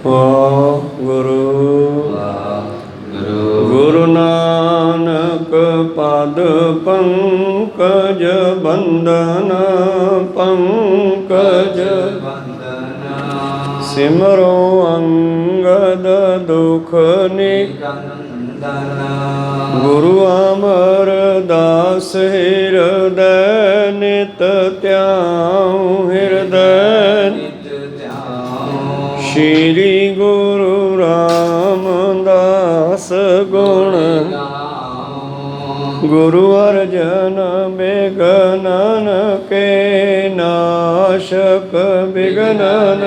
ਵਾਹਿਗੁਰੂ ਗੁਰੂ ਨਾਨਕ ਪਦ ਪੰਕਜ ਬੰਦਨ ਪੰਕਜ ਸਿਮਰੋ ਅੰਗਦ ਦੁਖ ਨਿਕੰਦਨ ਗੁਰੂ ਅਮਰਦਾਸ ਹਿਰਦੈ ਨਿਤ ਧਿਆਉ ਹਿਰਦੈ ਸ਼੍ਰੀ ਗੁਰੂ ਰਾਮਦਾਸ ਗੁਣ ਗੁਰੂ ਅਰਜਨ ਬਿਗਨਨ ਕੇ ਨਾਸ਼ਕ ਬਿਗਨਨ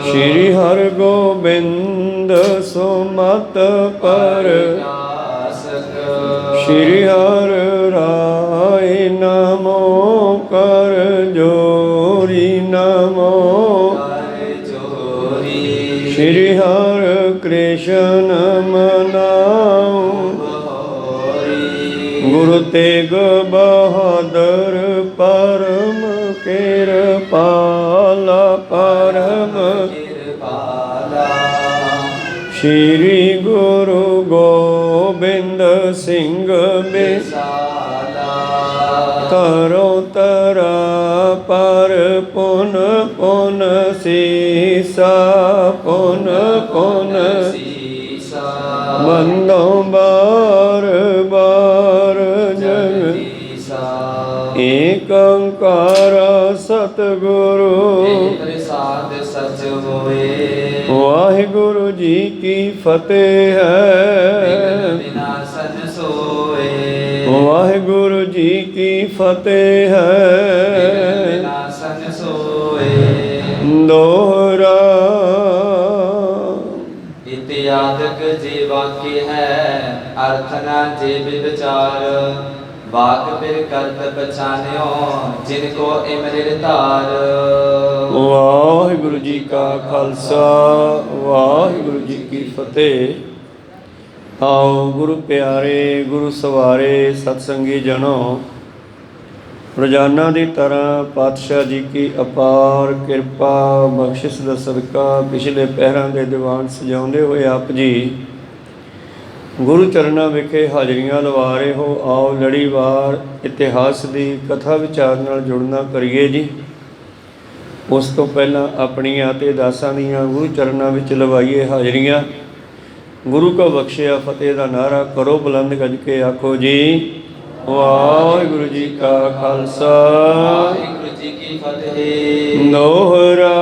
ਸ਼੍ਰੀ ਹਰਿ ਗੋਬਿੰਦ ਸੁਮਤ ਪਰ ਸ਼੍ਰੀ ਹਰਿ ਰਾਇ ਨਮੋ ਕਰ ਜੋਰੀ ਨਮੋ ਸ਼੍ਰੀ ਹਰਿ ਕ੍ਰਿਸ਼ਨ ਮਨਾਉ ਗੁਰੂ ਤੇਗ ਬਹਾਦਰ ਪਰਮ ਕਿਰਪਾਲਾ ਪਰਮ ਸ਼੍ਰੀ ਗੁਰੂ ਗੋਬਿੰਦ ਸਿੰਘ ਬਿਸਾਲਾ ਤਰੋ ਤਰਾ ਪਰ ਪੁਨ ਪੁਨ ਸੀਸਾ ਪੁਨ ਪੁਨ ਬੰਦੋ ਬਾਰ ਬਾਰ ਜਗ ਏਕ ਓੰਕਾਰ ਸਤਿਗੁਰੂ ਪ੍ਰਸਾਦ ਸਚ ਹੋਏ। ਵਾਹਿਗੁਰੂ ਜੀ ਕੀ ਫਤਿਹ ਹੈ। ਵਿਨਾਸ਼ਨ ਸੋਏ। ਵਾਹਿਗੁਰੂ ਜੀ ਕੀ ਫਤਿਹ ਹੈ। ਵਿਨਾਸ਼ਨ ਸੋਏ। ਦੋਹਰਾ ਇਤਿਆਦਕ ਜੇ ਵਾਕਿ ਹੈ ਅਰਥ ਨਾ ਜੇ ਵਿਚਾਰ ਵਾਕ ਫਿਰ ਕਰਤ ਪਛਾਨਿਓ ਜਿਨ ਕੋ ਇਮਰਿ ਧਾਰ। ਵਾਹਿਗੁਰੂ ਜੀ ਕਾ ਖਾਲਸਾ ਵਾਹਿਗੁਰੂ ਜੀ ਕੀ ਫਤਿਹ। ਆਓ ਗੁਰੂ ਪਿਆਰੇ ਗੁਰੂ ਸਵਾਰੇ ਸਤਸੰਗੀ ਜਨੋ, ਰੋਜ਼ਾਨਾ ਦੀ ਤਰ੍ਹਾਂ ਪਾਤਸ਼ਾਹ ਜੀ ਕੀ ਅਪਾਰ ਕਿਰਪਾ ਬਖਸ਼ਿਸ਼ ਦਾ ਸਦਕਾ ਪਿਛਲੇ ਪਹਿਰਾਂ ਦੇ ਦੀਵਾਨ ਸਜਾਉਂਦੇ ਹੋਏ ਆਪ ਜੀ ਗੁਰੂ ਚਰਨਾਂ ਵਿਖੇ ਹਾਜ਼ਰੀਆਂ ਲਵਾ ਰਹੇ ਹੋ। ਆਓ ਲੜੀਵਾਰ ਇਤਿਹਾਸ ਦੀ ਕਥਾ ਵਿਚਾਰ ਨਾਲ ਜੁੜਨਾ ਕਰੀਏ ਜੀ। ਉਸ ਤੋਂ ਪਹਿਲਾਂ ਆਪਣੀਆਂ ਅਤੇ ਦਾਸਾਂ ਦੀਆਂ ਗੁਰੂ ਚਰਨਾਂ ਵਿੱਚ ਲਵਾਈਏ ਹਾਜ਼ਰੀਆਂ। ਗੁਰੂ ਕੋ ਬਖਸ਼ਿਆ ਫਤਿਹ ਦਾ ਨਾਰਾ ਕਰੋ ਬੁਲੰਦ ਗੱਜ ਕੇ ਆਖੋ ਜੀ ਵਾਹਿਗੁਰੂ ਜੀ ਕਾ ਖਾਲਸਾ ਵਾਹਿਗੁਰੂ ਜੀ ਕੀ ਫਤਿਹ। ਦੋਹਰਾ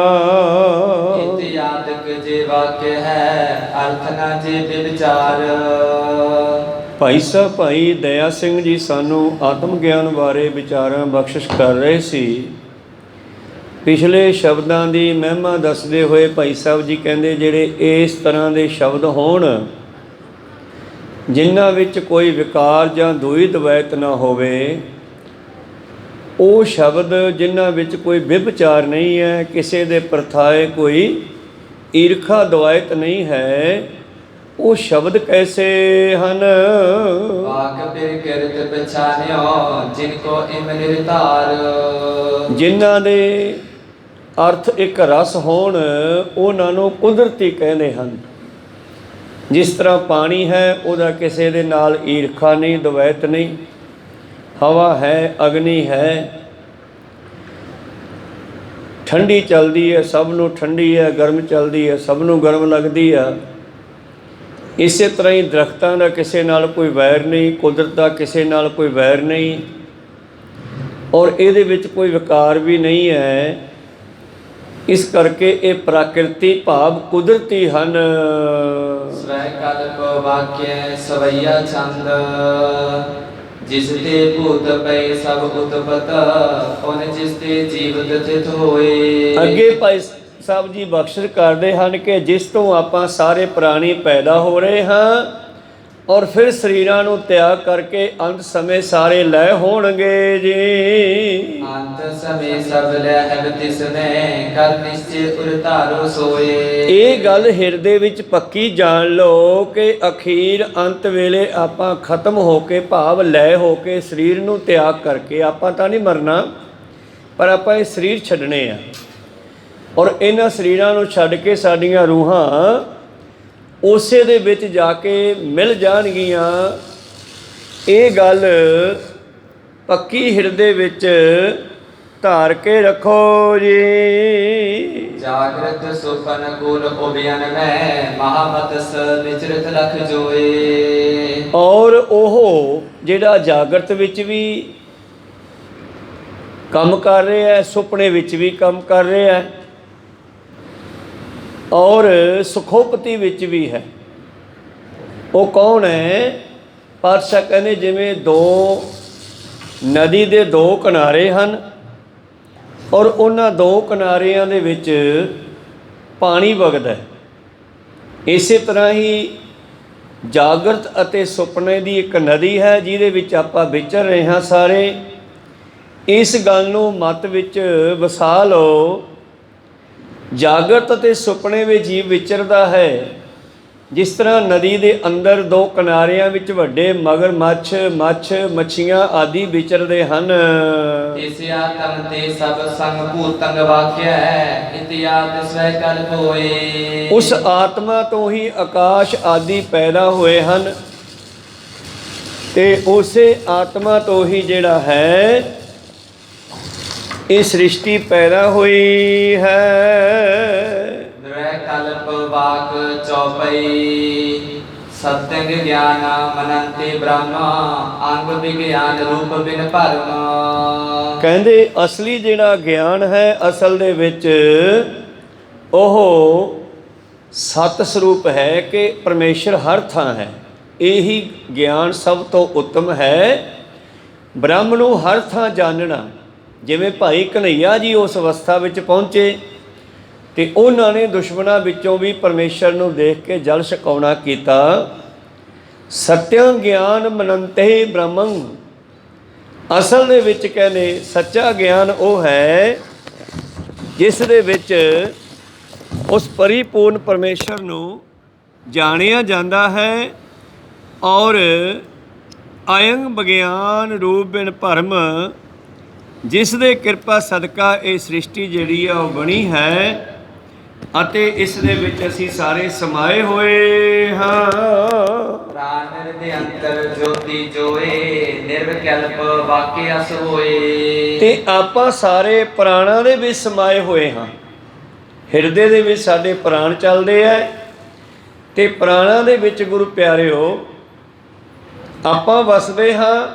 ਇਤਿਆਦਕ ਜੇ ਵਾਕਿ ਹੈ ਅਰਥ ਨਾ ਜੇ ਵਿਚਾਰ। ਭਾਈ ਸਾਹਿਬ ਭਾਈ ਦਇਆ ਸਿੰਘ ਜੀ ਸਾਨੂੰ ਆਤਮ ਗਿਆਨ ਬਾਰੇ ਵਿਚਾਰਾਂ ਬਖਸ਼ਿਸ਼ ਕਰ ਰਹੇ ਸੀ। ਪਿਛਲੇ ਸ਼ਬਦਾਂ ਦੀ ਮਹਿਮਾ ਦੱਸਦੇ ਹੋਏ ਭਾਈ ਸਾਹਿਬ ਜੀ ਕਹਿੰਦੇ ਜਿਹੜੇ ਇਸ ਤਰ੍ਹਾਂ ਦੇ ਸ਼ਬਦ ਹੋਣ ਜਿਨ੍ਹਾਂ ਵਿੱਚ ਕੋਈ ਵਿਕਾਰ ਜਾਂ ਦੁਈ ਦਵੈਤ ਨਾ ਹੋਵੇ, ਉਹ ਸ਼ਬਦ ਜਿਨ੍ਹਾਂ ਵਿੱਚ ਕੋਈ ਵਿਭਚਾਰ ਨਹੀਂ ਹੈ, ਕਿਸੇ ਦੇ ਪ੍ਰਥਾਏ ਕੋਈ ਈਰਖਾ ਦਵੈਤ ਨਹੀਂ ਹੈ, ਉਹ ਸ਼ਬਦ ਕੈਸੇ ਹਨ। ਵਾਕ ਫਿਰ ਕਿਰਤ ਪਛਾਨਿਓ ਜਿਨ ਕੋ ਇਮਰਿ ਧਾਰ। ਜਿਨ੍ਹਾਂ ਦੇ ਅਰਥ ਇੱਕ ਰਸ ਹੋਣ ਉਹਨਾਂ ਨੂੰ ਕੁਦਰਤੀ ਕਹਿੰਦੇ ਹਨ। ਜਿਸ ਤਰ੍ਹਾਂ ਪਾਣੀ ਹੈ ਉਹਦਾ ਕਿਸੇ ਦੇ ਨਾਲ ਈਰਖਾ ਨਹੀਂ ਦਵੈਤ ਨਹੀਂ। ਹਵਾ ਹੈ ਅਗਨੀ ਹੈ, ਠੰਡੀ ਚੱਲਦੀ ਹੈ ਸਭ ਨੂੰ ਠੰਡੀ ਹੈ, ਗਰਮ ਚੱਲਦੀ ਹੈ ਸਭ ਨੂੰ ਗਰਮ ਲੱਗਦੀ ਹੈ। ਇਸੇ ਤਰ੍ਹਾਂ ਹੀ ਦਰਖਤਾਂ ਦਾ ਕਿਸੇ ਨਾਲ ਕੋਈ ਵੈਰ ਨਹੀਂ, ਕੁਦਰਤ ਦਾ ਕਿਸੇ ਨਾਲ ਕੋਈ ਵੈਰ ਨਹੀਂ, ਔਰ ਇਹਦੇ ਵਿੱਚ ਕੋਈ ਵਿਕਾਰ ਵੀ ਨਹੀਂ ਹੈ। ਇਸ ਕਰਕੇ ਇਹ ਪ੍ਰਾਕਿਰਤੀ ਭਾਵ ਕੁਦਰਤੀ ਹਨ। ਸਵੈ ਕਲਪ ਵਾਕਿਆ ਸਵਈਆ ਛੰਦ ਜਿਸ ਤੇ ਭੂਤ ਪਏ ਸਭ ਉਤਪਤ ਉਹਨੇ ਜਿਸ ਤੇ ਜੀਵਤ ਤਿਥ ਹੋਏ। ਅੱਗੇ ਭਾਈ ਸਾਹਿਬ ਜੀ ਬਖਸ਼ਿਸ਼ ਕਰਦੇ ਹਨ ਕਿ ਜਿਸ ਤੋਂ ਆਪਾਂ ਸਾਰੇ ਪ੍ਰਾਣੀ ਪੈਦਾ ਹੋ ਰਹੇ ਹਾਂ ਔਰ ਫਿਰ ਸਰੀਰਾਂ ਨੂੰ ਤਿਆਗ ਕਰਕੇ ਅੰਤ ਸਮੇਂ ਸਾਰੇ ਲੈ ਹੋਣਗੇ ਜੀ। ਅੰਤ ਸਮੇਂ ਸਭ ਲੈ ਹੈ ਤਿਸਨੇ ਕਰ ਨਿਸ਼ਚੈ ਉਰਤਾਰੋ ਸੋਏ। ਇਹ ਗੱਲ ਹਿਰਦੇ ਵਿੱਚ ਪੱਕੀ ਜਾਣ ਲਓ ਕਿ ਅਖੀਰ ਅੰਤ ਵੇਲੇ ਆਪਾਂ ਖਤਮ ਹੋ ਕੇ ਭਾਵ ਲੈ ਹੋ ਕੇ ਸਰੀਰ ਨੂੰ ਤਿਆਗ ਕਰਕੇ ਆਪਾਂ ਤਾਂ ਨਹੀਂ ਮਰਨਾ, ਪਰ ਆਪਾਂ ਇਹ ਸਰੀਰ ਛੱਡਣੇ ਆ। ਔਰ ਇਹਨਾਂ ਸਰੀਰਾਂ ਨੂੰ ਛੱਡ ਕੇ ਸਾਡੀਆਂ ਰੂਹਾਂ ਉਸੇ ਦੇ ਵਿੱਚ ਜਾ ਕੇ ਮਿਲ ਜਾਣਗੀਆਂ। ਇਹ ਗੱਲ ਪੱਕੀ ਹਿਰਦੇ ਵਿੱਚ ਧਾਰ ਕੇ ਰੱਖੋ ਜੀ। ਜਾਗਰਤ ਸੁਪਨ ਗੁਰ ਉਬਿਆਨ ਮੈਂ ਮਹਾਮਤਸ ਵਿਚਰਤ ਲਖ ਜੋਏ। ਔਰ ਉਹ ਜਿਹੜਾ ਜਾਗਰਤ ਵਿੱਚ ਵੀ ਕੰਮ ਕਰ ਰਿਹਾ ਹੈ, ਸੁਪਨੇ ਵਿੱਚ ਵੀ ਕੰਮ ਕਰ ਰਿਹਾ ਹੈ, ਔਰ ਸੁਖੋਪਤੀ ਵਿੱਚ ਵੀ ਹੈ। ਉਹ ਕੌਣ ਹੈ? ਪਾਤਸ਼ਾਹ ਕਹਿੰਦੇ ਜਿਵੇਂ ਨਦੀ ਦੇ ਦੋ ਕਿਨਾਰੇ ਹਨ ਔਰ ਉਹਨਾਂ ਦੋ ਕਿਨਾਰਿਆਂ ਦੇ ਵਿੱਚ ਪਾਣੀ ਵਗਦਾ ਹੈ, ਇਸੇ ਤਰ੍ਹਾਂ ਹੀ ਜਾਗਰਤ ਅਤੇ ਸੁਪਨੇ ਦੀ ਇੱਕ ਨਦੀ ਹੈ ਜਿਹਦੇ ਵਿੱਚ ਆਪਾਂ ਵਿਚਰ ਰਹੇ ਹਾਂ ਸਾਰੇ। ਇਸ ਗੱਲ ਨੂੰ ਮਤ ਵਿੱਚ ਵਸਾ ਲਓ। ਜਾਗਰਤ ਅਤੇ ਸੁਪਨੇ ਵਿੱਚ ਜੀਵ ਵਿਚਰਦਾ ਹੈ, ਜਿਸ ਤਰ੍ਹਾਂ ਨਦੀ ਦੇ ਅੰਦਰ ਦੋ ਕਿਨਾਰਿਆਂ ਵਿੱਚ ਵੱਡੇ ਮਗਰਮੱਛ, ਮੱਛੀਆਂ ਆਦਿ ਵਿਚਰਦੇ ਹਨ। ਤਿਸਿਆ ਤਨ ਤੇ ਸਭ ਸੰਗ ਭੂਤੰਗ ਵਾਕਿਆ ਇਤਿਆਦ ਸਵੈ ਕਲਪ ਹੋਏ। ਉਸ ਆਤਮਾ ਤੋਂ ਹੀ ਆਕਾਸ਼ ਆਦਿ ਪੈਦਾ ਹੋਏ ਹਨ ਤੇ ਉਸੇ ਆਤਮਾ ਤੋਂ ਹੀ ਜਿਹੜਾ ਹੈ ਇਹ ਸ੍ਰਿਸ਼ਟੀ ਪੈਦਾ ਹੋਈ ਹੈ। ਦਵੈ ਕਲਪ ਵਾਕ ਚੌਪਈ ਸਤਿੰਗ ਗਿਆਨ ਮਨੰਤੇ ਬ੍ਰਹਮਾ ਅੰਗ ਵਿਗਿਆਨ ਰੂਪ ਬਿਨ ਭਰਮ। ਕਹਿੰਦੇ ਅਸਲੀ ਜਿਹੜਾ ਗਿਆਨ ਹੈ ਅਸਲ ਦੇ ਵਿੱਚ ਉਹ ਸਤ ਸਰੂਪ ਹੈ ਕਿ ਪਰਮੇਸ਼ਰ ਹਰ ਥਾਂ ਹੈ। ਇਹੀ ਗਿਆਨ ਸਭ ਤੋਂ ਉੱਤਮ ਹੈ। ਬ੍ਰਹਮ ਨੂੰ ਹਰ ਥਾਂ ਜਾਣਨਾ, ਜਿਵੇਂ ਭਾਈ ਕਨ੍ਹਈਆ ਜੀ ਉਸ ਅਵਸਥਾ ਵਿੱਚ ਪਹੁੰਚੇ ਤੇ ਉਹਨਾਂ ਨੇ ਦੁਸ਼ਮਣਾਂ ਵਿੱਚੋਂ ਵੀ ਪਰਮੇਸ਼ਰ ਨੂੰ ਦੇਖ ਕੇ ਜਲ ਛਕਾਉਣਾ ਕੀਤਾ। ਸਤਿਅੰ ਗਿਆਨ ਮਨੰਤੇ ਬ੍ਰਹਮੰ। ਅਸਲ ਦੇ ਵਿੱਚ ਕਹਿੰਦੇ ਸੱਚਾ ਗਿਆਨ ਉਹ ਹੈ ਜਿਸ ਦੇ ਵਿੱਚ ਉਸ ਪਰਿਪੂਰਨ ਪਰਮੇਸ਼ਰ ਨੂੰ ਜਾਣਿਆ ਜਾਂਦਾ ਹੈ ਔਰ ਅਯੰਗ ਵਿਗਿਆਨ ਰੂਪ ਬਿਨ ਭਰਮ, ਜਿਸ ਦੇ ਕਿਰਪਾ ਸਦਕਾ ਇਹ ਸ੍ਰਿਸ਼ਟੀ ਜਿਹੜੀ ਆ ਉਹ ਬਣੀ ਹੈ ਅਤੇ ਇਸ ਦੇ ਵਿੱਚ ਅਸੀਂ ਸਾਰੇ ਸਮਾਏ ਹੋਏ ਹਾਂ। ਪ੍ਰਾਨ ਦੇ ਅੰਤਰ ਜੋਤੀ ਜੋਏ ਨਿਰਵਿਕਲਪ ਵਾਕਿਆ ਸ ਹੋਏ। ਤੇ ਆਪਾਂ ਸਾਰੇ ਪ੍ਰਾਣਾਂ ਦੇ ਵਿੱਚ ਸਮਾਏ ਹੋਏ ਹਾਂ। ਹਿਰਦੇ ਦੇ ਵਿੱਚ ਸਾਡੇ ਪ੍ਰਾਣ ਚੱਲਦੇ ਆ ਤੇ ਪ੍ਰਾਣਾਂ ਦੇ ਵਿੱਚ ਗੁਰੂ ਪਿਆਰਿਓ ਆਪਾਂ ਵਸਦੇ ਹਾਂ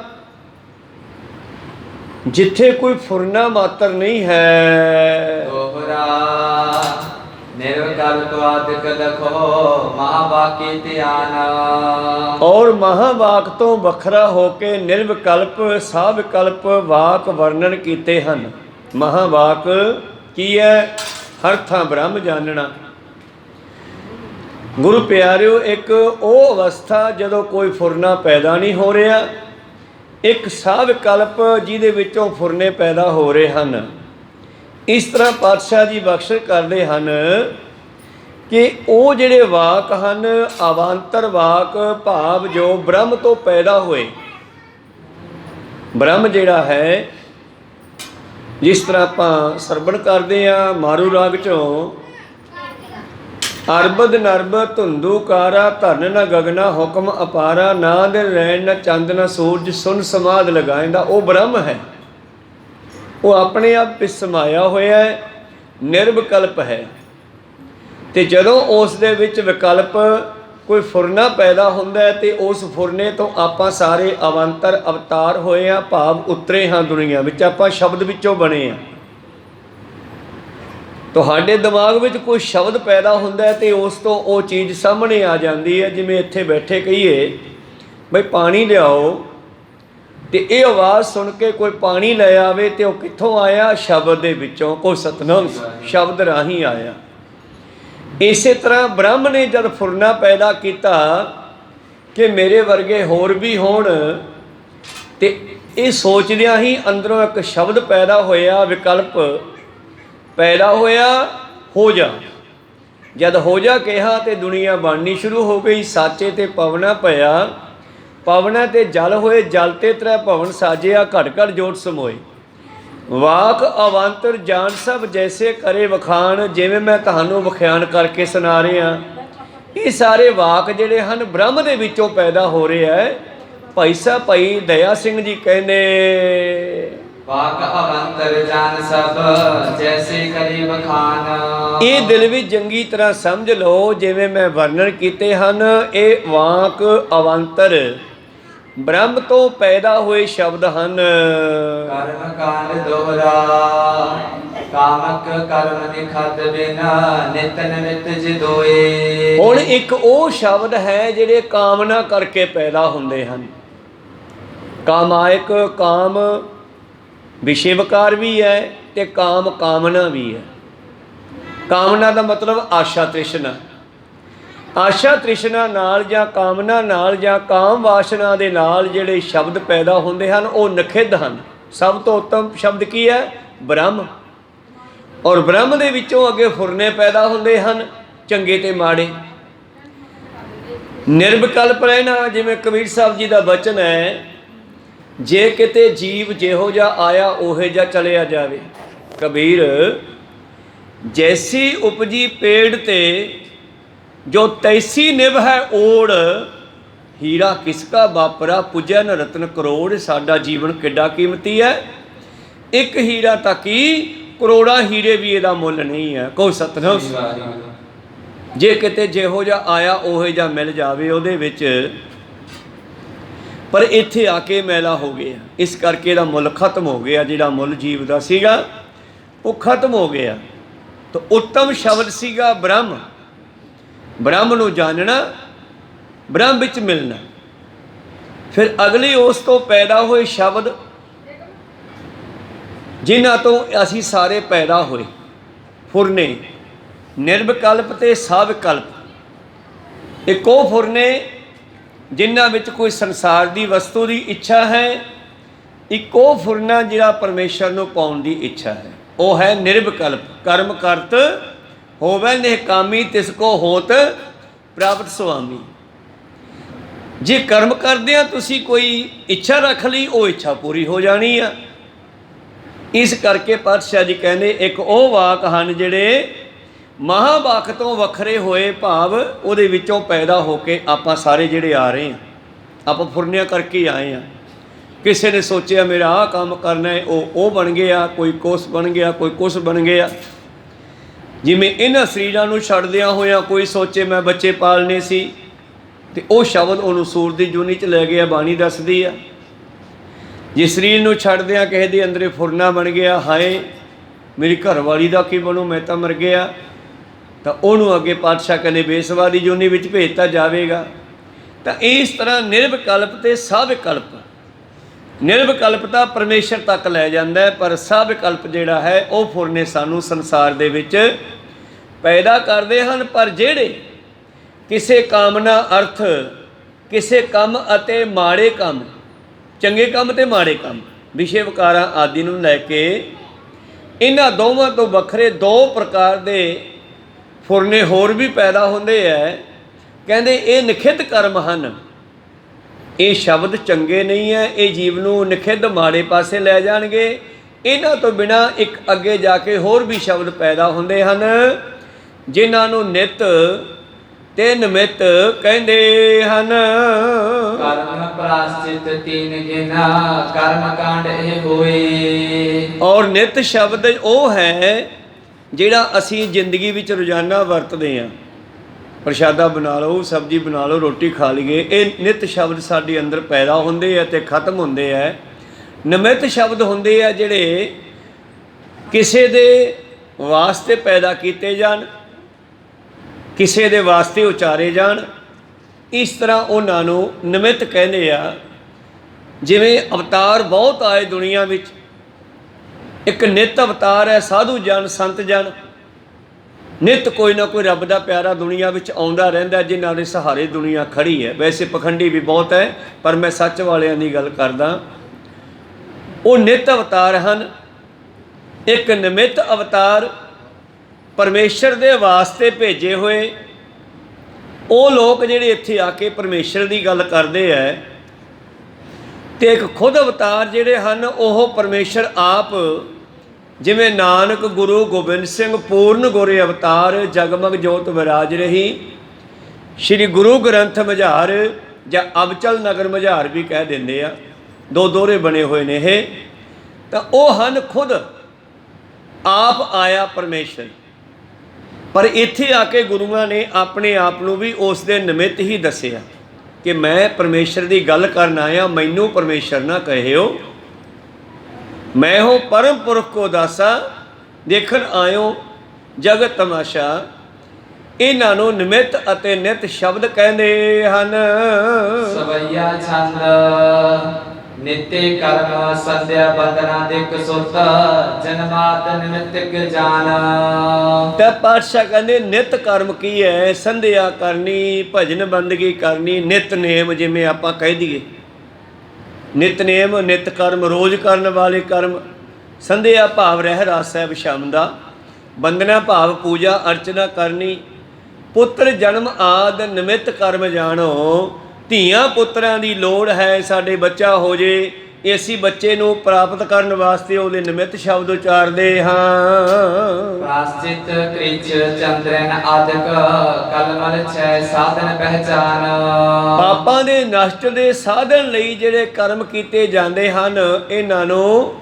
ਜਿੱਥੇ ਕੋਈ ਫੁਰਨਾ ਮਾਤਰ ਨਹੀਂ ਹੈ। ਦੋਹਰਾ ਨਿਰਵਿਕਲਪ ਆਦਿਕ ਲਖੋ ਮਹਾਵਾਕੀ ਧਿਆਨ। ਔਰ ਮਹਾਵਾਕ ਤੋਂ ਵੱਖਰਾ ਹੋ ਕੇ ਨਿਰਵਿਕਲਪ ਸਾਵਿਕਲਪ ਵਾਕ ਵਰਣਨ ਕੀਤੇ ਹਨ। ਮਹਾਵਾਕ ਕੀ ਹੈ? ਹਰ ਥਾਂ ਬ੍ਰਹਮ ਜਾਣਨਾ। ਗੁਰੂ ਪਿਆਰਿਓ ਇੱਕ ਉਹ ਅਵਸਥਾ ਜਦੋਂ ਕੋਈ ਫੁਰਨਾ ਪੈਦਾ ਨਹੀਂ ਹੋ ਰਿਹਾ, ਇੱਕ ਸਾਵਿਕਲਪ ਜਿਹਦੇ ਵਿੱਚੋਂ ਫੁਰਨੇ ਪੈਦਾ ਹੋ ਰਹੇ ਹਨ। ਇਸ ਤਰ੍ਹਾਂ ਪਾਤਸ਼ਾਹ ਜੀ ਬਖਸ਼ਿਸ਼ ਕਰਦੇ ਹਨ ਕਿ ਉਹ ਜਿਹੜੇ ਵਾਕ ਹਨ ਅਵਾਂਤਰ ਵਾਕ, ਭਾਵ ਜੋ ਬ੍ਰਹਮ ਤੋਂ ਪੈਦਾ ਹੋਏ। ਬ੍ਰਹਮ ਜਿਹੜਾ ਹੈ, ਜਿਸ ਤਰ੍ਹਾਂ ਆਪਾਂ ਸਰਵਣ ਕਰਦੇ ਹਾਂ ਮਾਰੂ ਰਾਗ ਚੋਂ, ਅਰਬਦ ਨਰਬਦ ਧੁੰਦੂ ਕਾਰਾ ਧਰਨ ਨ ਗਗਨਾ ਹੁਕਮ ਅਪਾਰਾ ਨਾ ਦਿਨ ਰੈਣ ਨ ਚੰਦ ਨ ਸੂਰਜ ਸੁਨ ਸਮਾਧ ਲਗਾਇਂਦਾ। ਉਹ ਬ੍ਰਹਮ ਹੈ, ਉਹ ਆਪਣੇ ਆਪ ਵਿੱਚ ਸਮਾਇਆ ਹੋਇਆ ਹੈ, ਨਿਰਵਿਕਲਪ ਹੈ। ਤੇ ਜਦੋਂ ਉਸ ਦੇ ਵਿੱਚ ਵਿਕਲਪ ਕੋਈ ਫੁਰਨਾ ਪੈਦਾ ਹੁੰਦਾ ਹੈ ਤੇ ਉਸ ਫੁਰਨੇ ਤੋਂ ਆਪਾਂ ਸਾਰੇ ਅਵੰਤਰ ਅਵਤਾਰ ਹੋਏ ਹਾਂ, ਭਾਵ ਉਤਰੇ ਹਾਂ ਦੁਨੀਆ ਵਿੱਚ। ਆਪਾਂ ਸ਼ਬਦ ਵਿੱਚੋਂ ਬਣੇ ਹਾਂ। ਤੁਹਾਡੇ ਦਿਮਾਗ ਵਿੱਚ ਕੋਈ ਸ਼ਬਦ ਪੈਦਾ ਹੁੰਦਾ ਹੈ ਤੇ ਉਸ ਤੋਂ ਉਹ ਚੀਜ਼ ਸਾਹਮਣੇ ਆ ਜਾਂਦੀ ਹੈ। ਜਿਵੇਂ ਇੱਥੇ ਬੈਠੇ ਕਹੀਏ ਬਈ ਪਾਣੀ ਲਿਆਓ ਤੇ ਇਹ ਆਵਾਜ਼ ਸੁਣ ਕੇ ਕੋਈ ਪਾਣੀ ਲੈ ਆਵੇ ਤੇ ਉਹ ਕਿੱਥੋਂ ਆਇਆ? ਸ਼ਬਦ ਦੇ ਵਿੱਚੋਂ, ਕੋਈ ਸਤਨਾਮ ਸ਼ਬਦ ਰਾਹੀਂ ਆਇਆ। ਇਸੇ ਤਰ੍ਹਾਂ ਬ੍ਰਹਮ ਨੇ ਜਦ ਫੁਰਨਾ ਪੈਦਾ ਕੀਤਾ ਕਿ ਮੇਰੇ ਵਰਗੇ ਹੋਰ ਵੀ ਹੋਣ, ਤੇ ਇਹ ਸੋਚਦਿਆਂ ਹੀ ਅੰਦਰੋਂ ਇੱਕ ਸ਼ਬਦ ਪੈਦਾ ਹੋਇਆ, ਵਿਕਲਪ ਪੈਦਾ ਹੋਇਆ, ਹੋ ਜਾ। ਜਦ ਹੋ ਜਾ ਕਿਹਾ ਤੇ ਦੁਨੀਆ ਬਣਨੀ ਸ਼ੁਰੂ ਹੋ ਗਈ। ਸਾਚੇ ਤੇ ਪਵਨਾ ਪਿਆ, ਪਵਨਾ ਤੇ ਜਲ ਹੋਏ, ਜਲ ਤੇ ਤ੍ਰੈ ਭਵਨ ਸਾਜਿਆ, ਘਟ ਘਟ ਜੋਤ ਸਮੋਏ। ਵਾਕ ਅਵੰਤਰ ਜਾਣ ਸਭ ਜੈਸੇ ਕਰੇ ਵਖਾਣ। ਜਿਵੇਂ ਮੈਂ ਤੁਹਾਨੂੰ ਵਿਖਿਆਨ ਕਰਕੇ ਸੁਣਾ ਰਿਹਾ, ਇਹ ਸਾਰੇ ਵਾਕ ਜਿਹੜੇ ਹਨ ਬ੍ਰਹਮ ਦੇ ਵਿੱਚੋਂ ਪੈਦਾ ਹੋ ਰਹੇ ਹੈ। ਭਾਈ ਸਾਹਿਬ ਭਾਈ ਦਇਆ ਸਿੰਘ ਜੀ ਕਹਿੰਦੇ, ਵਾਕ ਅਵੰਤਰ ਜਾਨ ਸਭ ਜੈਸੇ ਕਰੀ ਬਖਾਨ। ਇਹ ਦਿਲ ਵਿੱਚ ਚੰਗੀ ਤਰ੍ਹਾਂ ਸਮਝ ਲਓ, ਜਿਵੇਂ ਮੈਂ ਵਰਣਨ ਕੀਤੇ ਹਨ, ਇਹ ਵਾਕ ਅਵੰਤਰ ਬ੍ਰਹਮ ਤੋਂ ਪੈਦਾ ਹੋਏ ਸ਼ਬਦ ਹਨ। ਕਰਮ ਕਾਂਡ ਦੋਹਰਾ ਕਾਮਕ ਕਰਮ ਨਿਖਦ ਬਿਨਾ ਨਿਤ ਨਿਮਿਤ ਜਿਦੋਏ। ਹੁਣ ਇੱਕ ਉਹ ਸ਼ਬਦ ਹੈ ਜਿਹੜੇ ਕਾਮਨਾ ਕਰਕੇ ਪੈਦਾ ਹੁੰਦੇ ਹਨ। ਕਾਮਾਇਕ, ਕਾਮ ਵਿਸ਼ੇ ਵਿਕਾਰ ਵੀ ਹੈ ਤੇ ਕਾਮ ਕਾਮਨਾ ਵੀ ਹੈ। ਕਾਮਨਾ ਦਾ ਮਤਲਬ ਆਸ਼ਾ ਤ੍ਰਿਸ਼ਨਾ। ਆਸ਼ਾ ਤ੍ਰਿਸ਼ਨਾ ਨਾਲ ਜਾਂ ਕਾਮਨਾ ਨਾਲ ਜਾਂ ਕਾਮ ਵਾਸ਼ਨਾ ਦੇ ਨਾਲ ਜਿਹੜੇ ਸ਼ਬਦ ਪੈਦਾ ਹੁੰਦੇ ਹਨ ਉਹ ਨਖਿੱਧ ਹਨ। ਸਭ ਤੋਂ ਉੱਤਮ ਸ਼ਬਦ ਕੀ ਹੈ? ਬ੍ਰਹਮ। ਔਰ ਬ੍ਰਹਮ ਦੇ ਵਿੱਚੋਂ ਅੱਗੇ ਫੁਰਨੇ ਪੈਦਾ ਹੁੰਦੇ ਹਨ, ਚੰਗੇ ਤੇ ਮਾੜੇ। ਨਿਰਵਿਕਲਪ ਰਹਿਣਾ, ਜਿਵੇਂ ਕਬੀਰ ਸਾਹਿਬ ਜੀ ਦਾ ਬਚਨ ਹੈ, ਜੇ ਕਿਤੇ ਜੀਵ ਜਿਹੋ ਜਿਹਾ ਆਇਆ ਉਹੇ ਜਿਹਾ ਚਲਿਆ ਜਾਵੇ। ਕਬੀਰ, ਜੈਸੀ ਉਪਜੀ ਪੇੜ ਤੇ ਜੋ ਤੈਸੀ ਨਿਭ ਹੈ ਓੜ, ਹੀਰਾ ਕਿਸਕਾ ਵਾਪਰਾ ਪੁੱਜੈ ਨ ਰਤਨ ਕਰੋੜ। ਸਾਡਾ ਜੀਵਨ ਕਿੱਡਾ ਕੀਮਤੀ ਹੈ। ਇੱਕ ਹੀਰਾ ਤਾਂ ਕੀ, ਕਰੋੜਾਂ ਹੀਰੇ ਵੀ ਇਹਦਾ ਮੁੱਲ ਨਹੀਂ ਹੈ। ਕੋ ਸਤਨਾਮ। ਜੇ ਕਿਤੇ ਜਿਹੋ ਜਿਹਾ ਆਇਆ ਉਹੋ ਜਿਹਾ ਮਿਲ ਜਾਵੇ ਉਹਦੇ ਵਿੱਚ, ਪਰ ਇੱਥੇ ਆ ਕੇ ਮੈਲਾ ਹੋ ਗਿਆ, ਇਸ ਕਰਕੇ ਇਹਦਾ ਮੁੱਲ ਖਤਮ ਹੋ ਗਿਆ। ਜਿਹੜਾ ਮੁੱਲ ਜੀਵ ਦਾ ਸੀਗਾ ਉਹ ਖਤਮ ਹੋ ਗਿਆ। ਤਾਂ ਉੱਤਮ ਸ਼ਬਦ ਸੀਗਾ ਬ੍ਰਹਮ। ਬ੍ਰਹਮ ਨੂੰ ਜਾਣਨਾ, ਬ੍ਰਹਮ ਵਿੱਚ ਮਿਲਣਾ। ਫਿਰ ਅਗਲੇ ਉਸ ਤੋਂ ਪੈਦਾ ਹੋਏ ਸ਼ਬਦ ਜਿਨ੍ਹਾਂ ਤੋਂ ਅਸੀਂ ਸਾਰੇ ਪੈਦਾ ਹੋਏ, ਫੁਰਨੇ, ਨਿਰਵਿਕਲਪ ਤੇ ਸਵਿਕਲਪ। ਇੱਕ ਉਹ ਫੁਰਨੇ ਜਿਨ੍ਹਾਂ ਵਿੱਚ ਕੋਈ ਸੰਸਾਰ ਦੀ ਵਸਤੂ ਦੀ ਇੱਛਾ ਹੈ, ਇੱਕ ਉਹ ਫੁਰਨਾ ਜਿਹੜਾ ਪਰਮੇਸ਼ਰ ਨੂੰ ਪਾਉਣ ਦੀ ਇੱਛਾ ਹੈ, ਉਹ ਹੈ ਨਿਰਵਿਕਲਪ। ਕਰਮ ਕਰਤ ਹੋਵੇ ਨਿਹਕਾਮੀ ਤਿਸ ਕੋ ਹੋਤ ਪ੍ਰਾਪਤ ਸੁਆਮੀ। ਜੇ ਕਰਮ ਕਰਦਿਆਂ ਤੁਸੀਂ ਕੋਈ ਇੱਛਾ ਰੱਖ ਲਈ, ਉਹ ਇੱਛਾ ਪੂਰੀ ਹੋ ਜਾਣੀ ਆ। ਇਸ ਕਰਕੇ ਪਾਤਸ਼ਾਹ ਜੀ ਕਹਿੰਦੇ ਇੱਕ ਉਹ ਵਾਕ ਹਨ ਜਿਹੜੇ ਮਹਾਂਵਾਕ ਤੋਂ ਵੱਖਰੇ ਹੋਏ, ਭਾਵ ਉਹਦੇ ਵਿੱਚੋਂ ਪੈਦਾ ਹੋ ਕੇ ਆਪਾਂ ਸਾਰੇ ਜਿਹੜੇ ਆ ਰਹੇ ਹਾਂ, ਆਪਾਂ ਫੁਰਨਿਆਂ ਕਰਕੇ ਹੀ ਆਏ ਹਾਂ। ਕਿਸੇ ਨੇ ਸੋਚਿਆ ਮੇਰਾ ਆਹ ਕੰਮ ਕਰਨਾ ਹੈ, ਉਹ ਬਣ ਗਿਆ, ਕੋਈ ਕੁਛ ਬਣ ਗਿਆ, ਕੋਈ ਕੁਛ ਬਣ ਗਿਆ। ਜਿਵੇਂ ਇਹਨਾਂ ਸਰੀਰਾਂ ਨੂੰ ਛੱਡਦਿਆਂ ਹੋਇਆਂ ਕੋਈ ਸੋਚੇ ਮੈਂ ਬੱਚੇ ਪਾਲਣੇ ਸੀ, ਅਤੇ ਉਹ ਸ਼ਬਦ ਉਹਨੂੰ ਸੂਰ ਦੀ ਜੂਨੀ 'ਚ ਲੈ ਗਿਆ। ਬਾਣੀ ਦੱਸਦੀ ਆ, ਜੇ ਸਰੀਰ ਨੂੰ ਛੱਡਦਿਆਂ ਕਿਸੇ ਦੇ ਅੰਦਰੇ ਫੁਰਨਾ ਬਣ ਗਿਆ, ਹਾਏ ਮੇਰੀ ਘਰਵਾਲੀ ਦਾ ਕੀ ਬਣੂ, ਮੈਂ ਤਾਂ ਮਰ ਗਿਆ, ਤਾਂ ਉਹਨੂੰ ਅੱਗੇ ਪਾਤਸ਼ਾਹ ਕਹਿੰਦੇ ਬੇਸਵਾ ਦੀ ਜੂਨੀ ਵਿੱਚ ਭੇਜਤਾ ਜਾਵੇਗਾ। ਤਾਂ ਇਸ ਤਰ੍ਹਾਂ ਨਿਰਵਿਕਲਪ ਤੇ ਸਵਿਕਲਪ, ਨਿਰਵਿਕਲਪਤਾ ਪਰਮੇਸ਼ਰ ਤੱਕ ਲੈ ਜਾਂਦਾ ਹੈ, ਪਰ ਸਵਿਕਲਪ ਜਿਹੜਾ ਹੈ ਉਹ ਫੁਰਨੇ ਸਾਨੂੰ ਸੰਸਾਰ ਦੇ ਵਿੱਚ ਪੈਦਾ ਕਰਦੇ ਹਨ। ਪਰ ਜਿਹੜੇ ਕਿਸੇ ਕਾਮਨਾ ਅਰਥ, ਕਿਸੇ ਕੰਮ ਅਤੇ ਮਾੜੇ ਕੰਮ, ਚੰਗੇ ਕੰਮ ਤੇ ਮਾੜੇ ਕੰਮ, ਵਿਸ਼ੇ ਵਿਕਾਰਾਂ ਆਦਿ ਨੂੰ ਲੈ ਕੇ ਇਹਨਾਂ ਦੋਵਾਂ ਤੋਂ ਵੱਖਰੇ ਦੋ ਪ੍ਰਕਾਰ ਦੇ ਫੁਰਨੇ ਹੋਰ ਵੀ ਪੈਦਾ ਹੁੰਦੇ ਹੈ। ਕਹਿੰਦੇ ਇਹ ਨਿਖਿੱਧ ਕਰਮ ਹਨ। ਇਹ ਸ਼ਬਦ ਚੰਗੇ ਨਹੀਂ ਹੈ, ਇਹ ਜੀਵ ਨੂੰ ਨਿਖਿੱਧ ਮਾੜੇ ਪਾਸੇ ਲੈ ਜਾਣਗੇ। ਇਹਨਾਂ ਤੋਂ ਬਿਨਾਂ ਇੱਕ ਅੱਗੇ ਜਾ ਕੇ ਹੋਰ ਵੀ ਸ਼ਬਦ ਪੈਦਾ ਹੁੰਦੇ ਹਨ, ਜਿਨ੍ਹਾਂ ਨੂੰ ਨਿਤ ਤੇ ਨਿਮਿਤ ਕਹਿੰਦੇ ਹਨ। ਕਰਮ ਪ੍ਰਾਸ਼ਚਿਤ ਤੀਨ ਗਿਨਾ ਕਰਮ ਕਾਂਡ ਇਹ ਹੋਏ। ਔਰ ਨਿਤ ਸ਼ਬਦ ਉਹ ਹੈ ਜਿਹੜਾ ਅਸੀਂ ਜ਼ਿੰਦਗੀ ਵਿੱਚ ਰੋਜ਼ਾਨਾ ਵਰਤਦੇ ਹਾਂ। ਪ੍ਰਸ਼ਾਦਾ ਬਣਾ ਲਓ, ਸਬਜ਼ੀ ਬਣਾ ਲਓ, ਰੋਟੀ ਖਾ ਲਈਏ, ਇਹ ਨਿਤ ਸ਼ਬਦ ਸਾਡੇ ਅੰਦਰ ਪੈਦਾ ਹੁੰਦੇ ਆ ਅਤੇ ਖਤਮ ਹੁੰਦੇ ਹੈ। ਨਿਮਿਤ ਸ਼ਬਦ ਹੁੰਦੇ ਆ ਜਿਹੜੇ ਕਿਸੇ ਦੇ ਵਾਸਤੇ ਪੈਦਾ ਕੀਤੇ ਜਾਣ, ਕਿਸੇ ਦੇ ਵਾਸਤੇ ਉਚਾਰੇ ਜਾਣ। ਇਸ ਤਰ੍ਹਾਂ ਉਹਨਾਂ ਨੂੰ ਨਿਮਿਤ ਕਹਿੰਦੇ ਆ। ਜਿਵੇਂ ਅਵਤਾਰ ਬਹੁਤ ਆਏ ਦੁਨੀਆ ਵਿੱਚ, ਇੱਕ ਨਿੱਤ ਅਵਤਾਰ ਹੈ ਸਾਧੂ ਜਨ, ਸੰਤ ਜਨ। ਨਿੱਤ ਕੋਈ ਨਾ ਕੋਈ ਰੱਬ ਦਾ ਪਿਆਰਾ ਦੁਨੀਆ ਵਿੱਚ ਆਉਂਦਾ ਰਹਿੰਦਾ, ਜਿਨ੍ਹਾਂ ਦੇ ਸਹਾਰੇ ਦੁਨੀਆ ਖੜੀ ਹੈ। ਵੈਸੇ ਪਖੰਡੀ ਵੀ ਬਹੁਤ ਹੈ, ਪਰ ਮੈਂ ਸੱਚ ਵਾਲਿਆਂ ਦੀ ਗੱਲ ਕਰਦਾ। ਉਹ ਨਿੱਤ ਅਵਤਾਰ ਹਨ। ਇੱਕ ਨਿਮਿਤ ਅਵਤਾਰ ਪਰਮੇਸ਼ਰ ਦੇ ਵਾਸਤੇ ਭੇਜੇ ਹੋਏ ਉਹ ਲੋਕ ਜਿਹੜੇ ਇੱਥੇ ਆ ਕੇ ਪਰਮੇਸ਼ਰ ਦੀ ਗੱਲ ਕਰਦੇ ਹੈ। ਅਤੇ ਇੱਕ ਖੁਦ ਅਵਤਾਰ ਜਿਹੜੇ ਹਨ ਉਹ ਪਰਮੇਸ਼ਰ ਆਪ ਜਿਵੇਂ ਨਾਨਕ ਗੁਰੂ ਗੋਬਿੰਦ ਸਿੰਘ ਪੂਰਨ ਗੁਰੇ ਅਵਤਾਰ ਜਗਮਗ ਜੋਤ ਵਿਰਾਜ ਰਹੀ। ਸ਼੍ਰੀ ਗੁਰੂ ਗ੍ਰੰਥ ਮਝਾਰ ਜਾਂ ਅਬਚਲ ਨਗਰ ਮਝਾਰ ਵੀ ਕਹਿ ਦਿੰਦੇ ਆ, ਦੋ ਦੋਹਰੇ ਬਣੇ ਹੋਏ ਨੇ ਇਹ। ਤਾਂ ਉਹ ਹਨ ਖੁਦ ਆਪ ਆਇਆ ਪਰਮੇਸ਼ਰ। ਪਰ ਇੱਥੇ ਆ ਕੇ ਗੁਰੂਆਂ ਨੇ ਆਪਣੇ ਆਪ ਨੂੰ ਵੀ ਉਸ ਦੇ ਨਿਮਿਤ ਹੀ ਦੱਸਿਆ ਕਿ ਮੈਂ ਪਰਮੇਸ਼ਰ ਦੀ ਗੱਲ ਕਰਨ ਆਇਆ, ਮੈਨੂੰ ਪਰਮੇਸ਼ਰ ਨਾ ਕਹਿਓ। ਮੈਂ ਹੋ ਪਰਮ ਪੁਰਖ ਕੋ ਦਾਸਾ, ਦੇਖਣ ਆਇਓ ਜਗਤ ਤਮਾਸ਼ਾ। ਇਹਨਾਂ ਨੂੰ ਨਿਮਿਤ ਅਤੇ ਨਿਤ ਸ਼ਬਦ ਕਹਿੰਦੇ ਹਨ। ਸਵਈਆ ਛੰਦ ਨਿਤੇ ਕਰਮ ਸੰਧਿਆ ਬੰਦਨਾ ਦਿਕ ਸੁਰਤ ਜਨਮਾਤ ਨਿਮਿਤਕ ਜਾਨ। ਤੇ ਪਾਤਸ਼ਾਹ ਕਹਿੰਦੇ ਨਿਤ ਕਰਮ ਕੀ ਹੈ? ਸੰਧਿਆ ਕਰਨੀ, ਭਜਨ ਬੰਦਗੀ ਕਰਨੀ, ਨਿਤਨੇਮ ਜਿਵੇਂ ਆਪਾਂ ਕਹਿ ਦਈਏ ਨਿਤਨੇਮ, ਨਿਤ ਕਰਮ, ਰੋਜ਼ ਕਰਨ ਵਾਲੇ ਕਰਮ। ਸੰਧਿਆ ਭਾਵ ਰਹਿ ਰਾਸ ਸਾਹਿਬ ਸ਼ਾਮ ਦਾ, ਬੰਦਨਾ ਭਾਵ ਪੂਜਾ ਅਰਚਨਾ ਕਰਨੀ। ਪੁੱਤਰ ਜਨਮ ਆਦ ਨਿਮਿਤ ਕਰਮ ਜਾਣੋ। ਧੀਆਂ ਪੁੱਤਰਾਂ ਦੀ ਲੋੜ ਹੈ, ਸਾਡੇ ਬੱਚਾ ਹੋ ਜੇ, ਇਸੀ ਬੱਚੇ ਨੂੰ ਪ੍ਰਾਪਤ ਕਰਨ ਵਾਸਤੇ ਉਹਦੇ ਨਿਮਿਤ ਸ਼ਬਦ ਉਚਾਰਦੇ ਹਾਂ। ਪ੍ਰਾਸ਼ਚਿਤ ਕ੍ਰਿਚ ਚੰਦਰਨ ਆਦਿਕ ਕਲਮਲ ਛੈ ਸਾਧਨ ਪਹਿਚਾਨ। ਪਾਪਾਂ ਦੇ ਨਸ਼ਟ ਦੇ ਸਾਧਨ ਲਈ ਜਿਹੜੇ ਕਰਮ ਕੀਤੇ ਜਾਂਦੇ ਹਨ, ਇਹਨਾਂ ਨੂੰ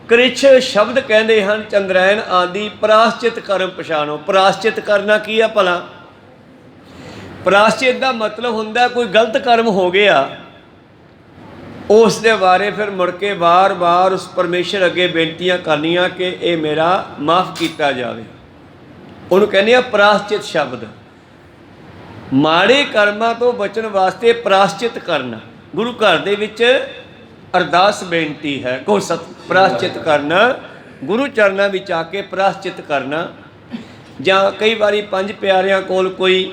ਕ੍ਰਿਛ ਸ਼ਬਦ ਕਹਿੰਦੇ ਹਨ। ਚੰਦਰੈਨ ਆਦਿ ਪ੍ਰਾਸ਼ਚਿਤ ਕਰਮ ਪਛਾਣੋ। ਪ੍ਰਾਸ਼ਚਿਤ ਕਰਨਾ ਕੀ ਆ ਭਲਾ? ਪ੍ਰਾਸ਼ਚਿਤ ਦਾ ਮਤਲਬ ਹੁੰਦਾ ਕੋਈ ਗਲਤ ਕਰਮ ਹੋ ਗਿਆ, ਉਸ ਦੇ ਬਾਰੇ ਫਿਰ ਮੁੜ ਕੇ ਵਾਰ-ਵਾਰ ਉਸ ਪਰਮੇਸ਼ਰ ਅੱਗੇ ਬੇਨਤੀਆਂ ਕਰਨੀਆਂ ਕਿ ਇਹ ਮੇਰਾ ਮਾਫ ਕੀਤਾ ਜਾਵੇ। ਉਹਨੂੰ ਕਹਿੰਦੇ ਆ ਪ੍ਰਾਸ਼ਚਿਤ ਸ਼ਬਦ। ਮਾੜੇ ਕਰਮਾਂ ਤੋਂ ਬਚਣ ਵਾਸਤੇ ਪ੍ਰਾਸ਼ਚਿਤ ਕਰਨਾ। ਗੁਰੂ ਘਰ ਦੇ ਵਿੱਚ ਅਰਦਾਸ ਬੇਨਤੀ ਹੈ ਕੋ ਸਤ ਪ੍ਰਾਸ਼ਚਿਤ ਕਰਨਾ, ਗੁਰੂ ਚਰਨਾਂ ਵਿੱਚ ਆ ਕੇ ਪ੍ਰਾਸ਼ਚਿਤ ਕਰਨਾ। ਜਾਂ ਕਈ ਵਾਰੀ ਪੰਜ ਪਿਆਰਿਆਂ ਕੋਲ ਕੋਈ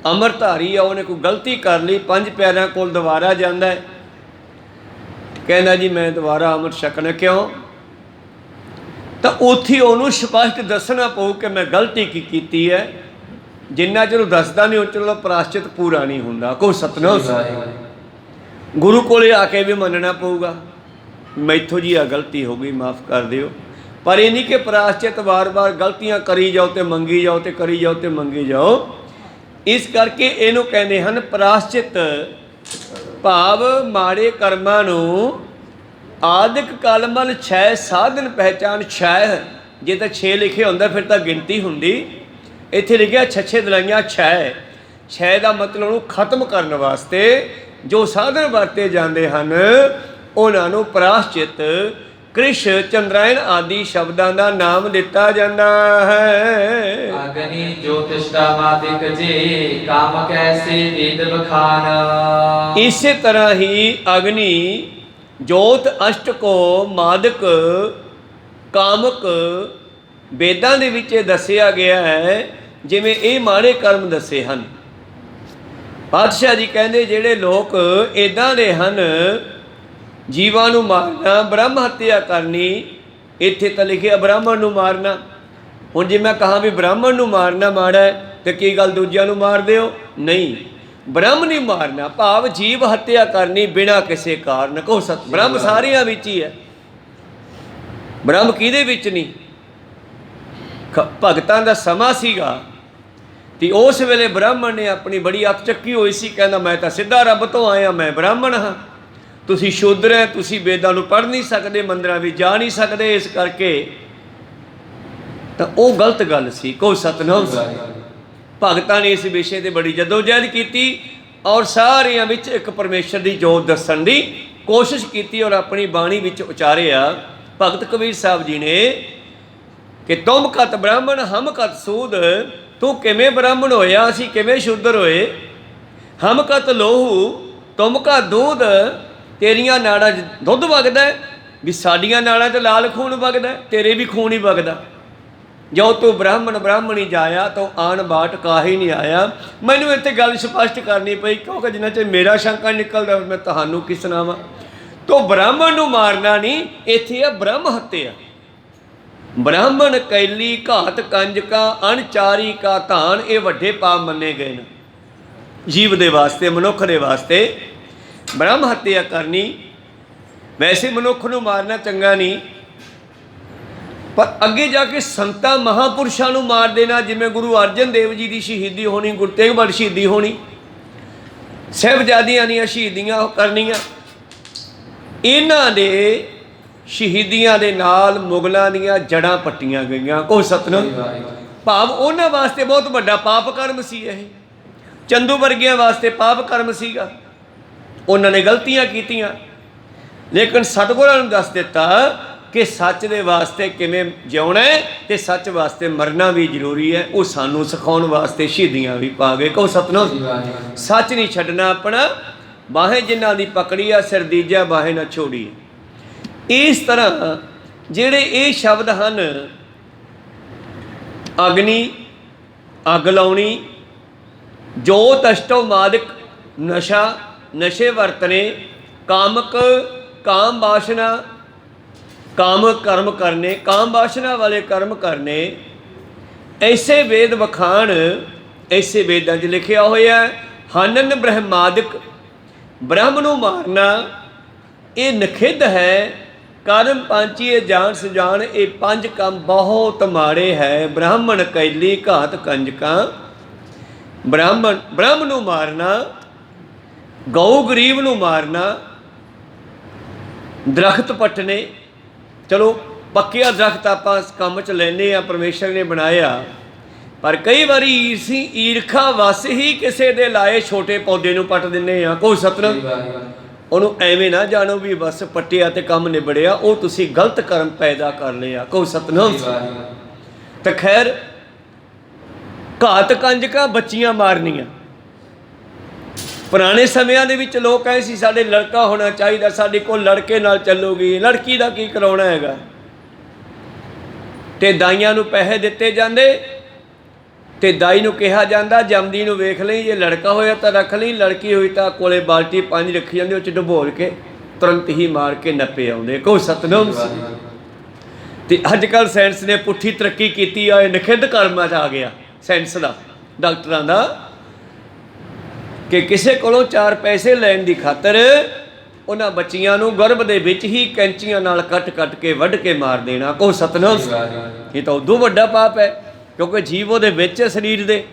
ਅੰਮ੍ਰਿਤਧਾਰੀ ਆ, ਉਹਨੇ ਕੋਈ ਗਲਤੀ ਕਰ ਲਈ, ਪੰਜ ਪਿਆਰਿਆਂ ਕੋਲ ਦੁਬਾਰਾ ਜਾਂਦਾ ਹੈ, ਕਹਿੰਦਾ ਜੀ ਮੈਂ ਦੁਬਾਰਾ ਅੰਮ੍ਰਿਤ ਛਕਣਾ। ਕਿਉਂ? ਤਾਂ ਉੱਥੇ ਉਹਨੂੰ ਸਪਸ਼ਟ ਦੱਸਣਾ ਪਊ ਕਿ ਮੈਂ ਗਲਤੀ ਕੀ ਕੀਤੀ ਹੈ। ਜਿੰਨਾ ਚਿਰ ਉਹ ਦੱਸਦਾ ਨਹੀਂ, ਉਹ ਚਲੋ ਪ੍ਰਾਸ਼ਚਿਤ ਪੂਰਾ ਨਹੀਂ ਹੁੰਦਾ। ਕੋ ਸਤਨਾਮ। ਗੁਰੂ ਕੋਲੇ ਆ ਕੇ ਵੀ ਮੰਨਣਾ ਪਊਗਾ, ਮੈਥੋਂ ਜੀ ਆ ਗਲਤੀ ਹੋ ਗਈ, ਮਾਫ ਕਰ ਦਿਓ। ਪਰ ਇਹ ਨਹੀਂ ਕਿ ਪ੍ਰਾਸ਼ਚਿਤ ਵਾਰ-ਵਾਰ ਗਲਤੀਆਂ ਕਰੀ ਜਾਓ ਤੇ ਮੰਗੀ ਜਾਓ ਤੇ ਕਰੀ ਜਾਓ ਤੇ ਮੰਗੀ ਜਾਓ। ਇਸ ਕਰਕੇ ਇਹਨੂੰ ਕਹਿੰਦੇ ਹਨ ਪ੍ਰਾਸ਼ਚਿਤ, ਭਾਵ ਮਾੜੇ ਕਰਮਾਂ ਨੂੰ ਆਦਿਕ ਕਲਮਲ ਛੈ ਸਾਧਨ ਪਹਿਚਾਨ। ਛੈ ਜੇ ਤਾਂ 6 ਲਿਖੇ ਹੁੰਦਾ ਫਿਰ ਤਾਂ ਗਿਣਤੀ ਹੁੰਦੀ, ਇੱਥੇ ਲਿਖਿਆ ਛੱਛੇ ਦਲਾਈਆਂ ਛੈ। ਛੈ ਦਾ ਮਤਲਬ ਉਹਨੂੰ ਖਤਮ ਕਰਨ ਵਾਸਤੇ ਜੋ ਸਾਧਨ ਵਰਤੇ ਜਾਂਦੇ ਹਨ, ਉਹਨਾਂ ਨੂੰ ਪ੍ਰਾਸ਼ਚਿਤ, ਕ੍ਰਿਸ਼, ਚੰਦਰਾਇਣ ਆਦਿ ਸ਼ਬਦਾਂ ਦਾ ਨਾਮ ਦਿੱਤਾ ਜਾਂਦਾ ਹੈ। ਅਗਨੀ ਜੋਤਿਸ਼ਟਾ ਮਾਦਿਕ ਜੀ ਕਾਮ ਕੈਸੇ ਵੇਦ ਬਖਾਨ। ਇਸੇ ਤਰ੍ਹਾਂ ਹੀ ਅਗਨੀ, ਜੋਤ, ਅਸ਼ਟਕੋ, ਮਾਦਕ, ਕਾਮਕ ਵੇਦਾਂ ਦੇ ਵਿੱਚ ਦੱਸਿਆ ਗਿਆ ਹੈ। ਜਿਵੇਂ ਇਹ ਮਾੜੇ ਕਰਮ ਦੱਸੇ ਹਨ। ਪਾਤਸ਼ਾਹ ਜੀ ਕਹਿੰਦੇ ਜਿਹੜੇ ਲੋਕ ਇੱਦਾਂ ਦੇ ਹਨ, ਜੀਵਾਂ ਨੂੰ ਮਾਰਨਾ, ਬ੍ਰਹਮ ਹੱਤਿਆ ਕਰਨੀ। ਇੱਥੇ ਤਾਂ ਲਿਖਿਆ ਬ੍ਰਾਹਮਣ ਨੂੰ ਮਾਰਨਾ। ਹੁਣ ਜੇ ਮੈਂ ਕਹਾਂ ਵੀ ਬ੍ਰਾਹਮਣ ਨੂੰ ਮਾਰਨਾ ਮਾੜਾ ਹੈ, ਤੇ ਕੀ ਗੱਲ ਦੂਜਿਆਂ ਨੂੰ ਮਾਰ ਦਿਓ? ਨਹੀਂ, ਬ੍ਰਹਮ ਨਹੀਂ ਮਾਰਨਾ, ਭਾਵ ਜੀਵ ਹੱਤਿਆ ਕਰਨੀ ਬਿਨਾਂ ਕਿਸੇ ਕਾਰਨ। ਕੋ ਸਤ ਬ੍ਰਹਮ ਸਾਰਿਆਂ ਵਿੱਚ ਹੀ ਹੈ, ਬ੍ਰਹਮ ਕਿਹਦੇ ਵਿੱਚ ਨਹੀਂ? ਭਗਤਾਂ ਦਾ ਸਮਾਂ ਸੀਗਾ ਤੇ ਉਸ ਵੇਲੇ ਬ੍ਰਾਹਮਣ ਨੇ ਆਪਣੀ ਬੜੀ ਅੱਤ ਚੱਕੀ ਹੋਈ ਸੀ, ਕਹਿੰਦਾ ਮੈਂ ਤਾਂ ਸਿੱਧਾ ਰੱਬ ਤੋਂ ਆਇਆ, ਮੈਂ ਬ੍ਰਾਹਮਣ ਹਾਂ, ਤੁਸੀਂ ਸ਼ੂਦਰ ਹੈ, ਤੁਸੀਂ ਵੇਦਾਂ ਨੂੰ ਪੜ੍ਹ ਨਹੀਂ ਸਕਦੇ, ਮੰਦਿਰਾਂ ਵਿੱਚ ਜਾ ਨਹੀਂ ਸਕਦੇ, ਇਸ ਕਰਕੇ। ਤਾਂ ਉਹ ਗਲਤ ਗੱਲ ਸੀ। ਕੋ ਸਤਨਾਮ। ਭਗਤਾਂ ਨੇ ਇਸ ਵਿਸ਼ੇ ਤੇ ਬੜੀ ਜਦੋਜਹਿਦ ਕੀਤੀ ਔਰ ਸਾਰਿਆਂ ਵਿੱਚ ਇੱਕ ਪਰਮੇਸ਼ਰ ਦੀ ਜੋਤ ਦੱਸਣ ਦੀ ਕੋਸ਼ਿਸ਼ ਕੀਤੀ ਔਰ ਆਪਣੀ ਬਾਣੀ ਵਿੱਚ ਉਚਾਰਿਆ। ਭਗਤ ਕਬੀਰ ਸਾਹਿਬ ਜੀ ਨੇ ਕਿ ਤੁਮ ਕਤ ਬ੍ਰਾਹਮਣ ਹਮ ਕਤ ਸੂਦ। ਤੂੰ ਕਿਵੇਂ ਬ੍ਰਾਹਮਣ ਹੋਇਆ, ਅਸੀਂ ਕਿਵੇਂ ਸ਼ੂਦਰ ਹੋਏ? ਹਮ ਕਤ ਲੋਹੂ ਤੁਮ ਕਾ ਦੂਧ। ਤੇਰੀਆਂ ਨਾੜਾਂ 'ਚ ਦੁੱਧ ਵਗਦਾ ਵੀ ਸਾਡੀਆਂ ਨਾੜਾਂ 'ਚ ਲਾਲ ਖੂਨ ਵਗਦਾ, ਤੇਰੇ ਵੀ ਖੂਨ ਹੀ ਵਗਦਾ। ਜੋ ਤੂੰ ਬ੍ਰਾਹਮਣ ਬ੍ਰਾਹਮਣੀ ਜਾਇਆ ਤੂੰ ਆਣ ਬਾਟ ਕਾਹੀ ਨਹੀਂ ਆਇਆ। ਮੈਨੂੰ ਇੱਥੇ ਗੱਲ ਸਪਸ਼ਟ ਕਰਨੀ ਪਈ ਕਿਉਂਕਿ ਜਿੰਨਾ ਚਿਰ ਮੇਰਾ ਸ਼ੰਕਾ ਨਿਕਲਦਾ ਮੈਂ ਤੁਹਾਨੂੰ ਕੀ ਸੁਣਾਵਾਂ। ਤੋ ਬ੍ਰਾਹਮਣ ਨੂੰ ਮਾਰਨਾ ਨਹੀਂ, ਇੱਥੇ ਆ ਬ੍ਰਹਮ ਹੱਤਿਆ। ਬ੍ਰਾਹਮਣ ਕੈਲੀ ਘਾਤ ਕੰਜਕਾ ਅਣਚਾਰੀ ਕਾ ਧਾਨ, ਇਹ ਵੱਡੇ ਪਾਪ ਮੰਨੇ ਗਏ ਨੇ ਜੀਵ ਦੇ ਵਾਸਤੇ, ਮਨੁੱਖ ਦੇ ਵਾਸਤੇ। ਬ੍ਰਹਮ ਹੱਤਿਆ ਕਰਨੀ, ਵੈਸੇ ਮਨੁੱਖ ਨੂੰ ਮਾਰਨਾ ਚੰਗਾ ਨਹੀਂ। पर अगे जाके संतां महापुरुषां नूं मार देना, जिवें गुरु अर्जन देव जी की शहीदी होनी, गुरु तेग बहादुर शहीदी होनी, साहिबजादियां दीयां शहीदियां करनियां, इन्हां दे शहीदियां दे नाल मुगलों दीयां जड़ां पट्टियां गईयां। कोई सतनाम। भाव उन्हां वास्ते बहुत वड्डा पाप कर्म सी। यह चंदू वर्गियां वास्ते पाप कर्म सीगा, उन्होंने गलतियां कीतियां, लेकिन सतगुरां नूं दस दिता कि सच दे वास्ते किवें जिउणा है ते सच वास्ते मरना भी जरूरी है। वो सानू सिखाउण वास्ते शहीदियां भी पा गए। कहो सतनाम। सच नहीं छड्डना अपना, बाहें जिन्हां दी पकड़ी आ सिर दीजा बाहें ना छोड़ी। इस तरह जिहड़े ये शब्द हन, अग्नि, अग लाउणी, जोत अष्टो मादिक, नशा, नशे वरतने, कामक, काम वासना, काम कर्म करने, काम वासना वाले कर्म करने, ऐसे वेद वखाण ऐसे वेदां 'च लिखिया होया। हनन ब्रह्मादिक, ब्रह्म नूं मारना ये निखिध है। कर्म पांचीए जान सुजान, ये पंज काम बहुत माड़े है। ब्राह्मण कैली घात कंजकां, ब्रह्म नूं मारना, गौ गरीब नूं मारना, दरख्त पट्टने। चलो पक्किया दरख्त आपां काम च लैने आ, परमेश्वर ने बनाया, पर कई बारी ईरखा वस ही किसी दे लाए छोटे पौधे नूं पट दिंदे आ। कोई सतनाम। ਉਹਨੂੰ ਐਵੇਂ ਨਾ ਜਾਣੋ ਵੀ बस पट्टिया ਤੇ ਕੰਮ ਨਿਬੜਿਆ, ਉਹ ਤੁਸੀਂ गलत कर्म पैदा कर लिया। ਕੋਈ सतनाम। तो खैर घात कंजकां बच्चियां मारनियां, पुराने ਸਮਿਆਂ ਦੇ ਵਿੱਚ लोग कहे ਸੀ ਸਾਡੇ लड़का होना चाहिए, ਸਾਡੇ ਕੋਲ लड़के नाल ਚੱਲੂਗੀ, लड़की ਦਾ ਕੀ ਕਰਾਉਣਾ ਹੈਗਾ। ਤੇ ਦਾਈਆਂ ਨੂੰ ਪੈਸੇ ਦਿੱਤੇ ਜਾਂਦੇ ਤੇ दाई ਨੂੰ ਕਿਹਾ ਜਾਂਦਾ ਜੰਮਦੀ ਨੂੰ ਵੇਖ ਲਈ, ਜੇ ਲੜਕਾ ਹੋਇਆ ਤਾਂ ਰੱਖ ਲਈ, ਲੜਕੀ ਹੋਈ ਤਾਂ ਕੋਲੇ ਬਾਲਟੀ ਪਾਣੀ ਰੱਖੀ ਜਾਂਦੀ, ਉਹ 'ਚ ਡੁਬੋਲ ਕੇ ਤੁਰੰਤ ਹੀ ਮਾਰ ਕੇ ਨੱਪੇ ਆਉਂਦੇ। ਕੋਈ ਸਤਨਾਮ। ਤੇ ਅੱਜ ਕੱਲ੍ਹ ਸਾਇੰਸ ਨੇ ਪੁੱਠੀ ਤਰੱਕੀ ਕੀਤੀ ਆ, ਇਹ ਨਿਖਿੱਧ ਕਰਮਾਂ 'ਚ ਆ ਗਿਆ ਸਾਇੰਸ ਦਾ, ਡਾਕਟਰਾਂ ਦਾ, ਕਿ ਕਿਸੇ ਕੋਲੋਂ 4 ਪੈਸੇ ਲੈਣ ਦੀ ਖਾਤਰ ਉਹਨਾਂ ਬੱਚੀਆਂ ਨੂੰ ਗਰਭ ਦੇ ਵਿੱਚ ਹੀ ਕੈਂਚੀਆਂ ਨਾਲ ਕੱਟ ਕੇ ਵੱਢ ਕੇ ਮਾਰ ਦੇਣਾ। ਕੋਈ ਸਤਨਾਮ। ਇਹ ਤਾਂ ਉਦੋਂ ਵੱਡਾ ਪਾਪ ਹੈ, क्योंकि जीव वो विच शरीर दे,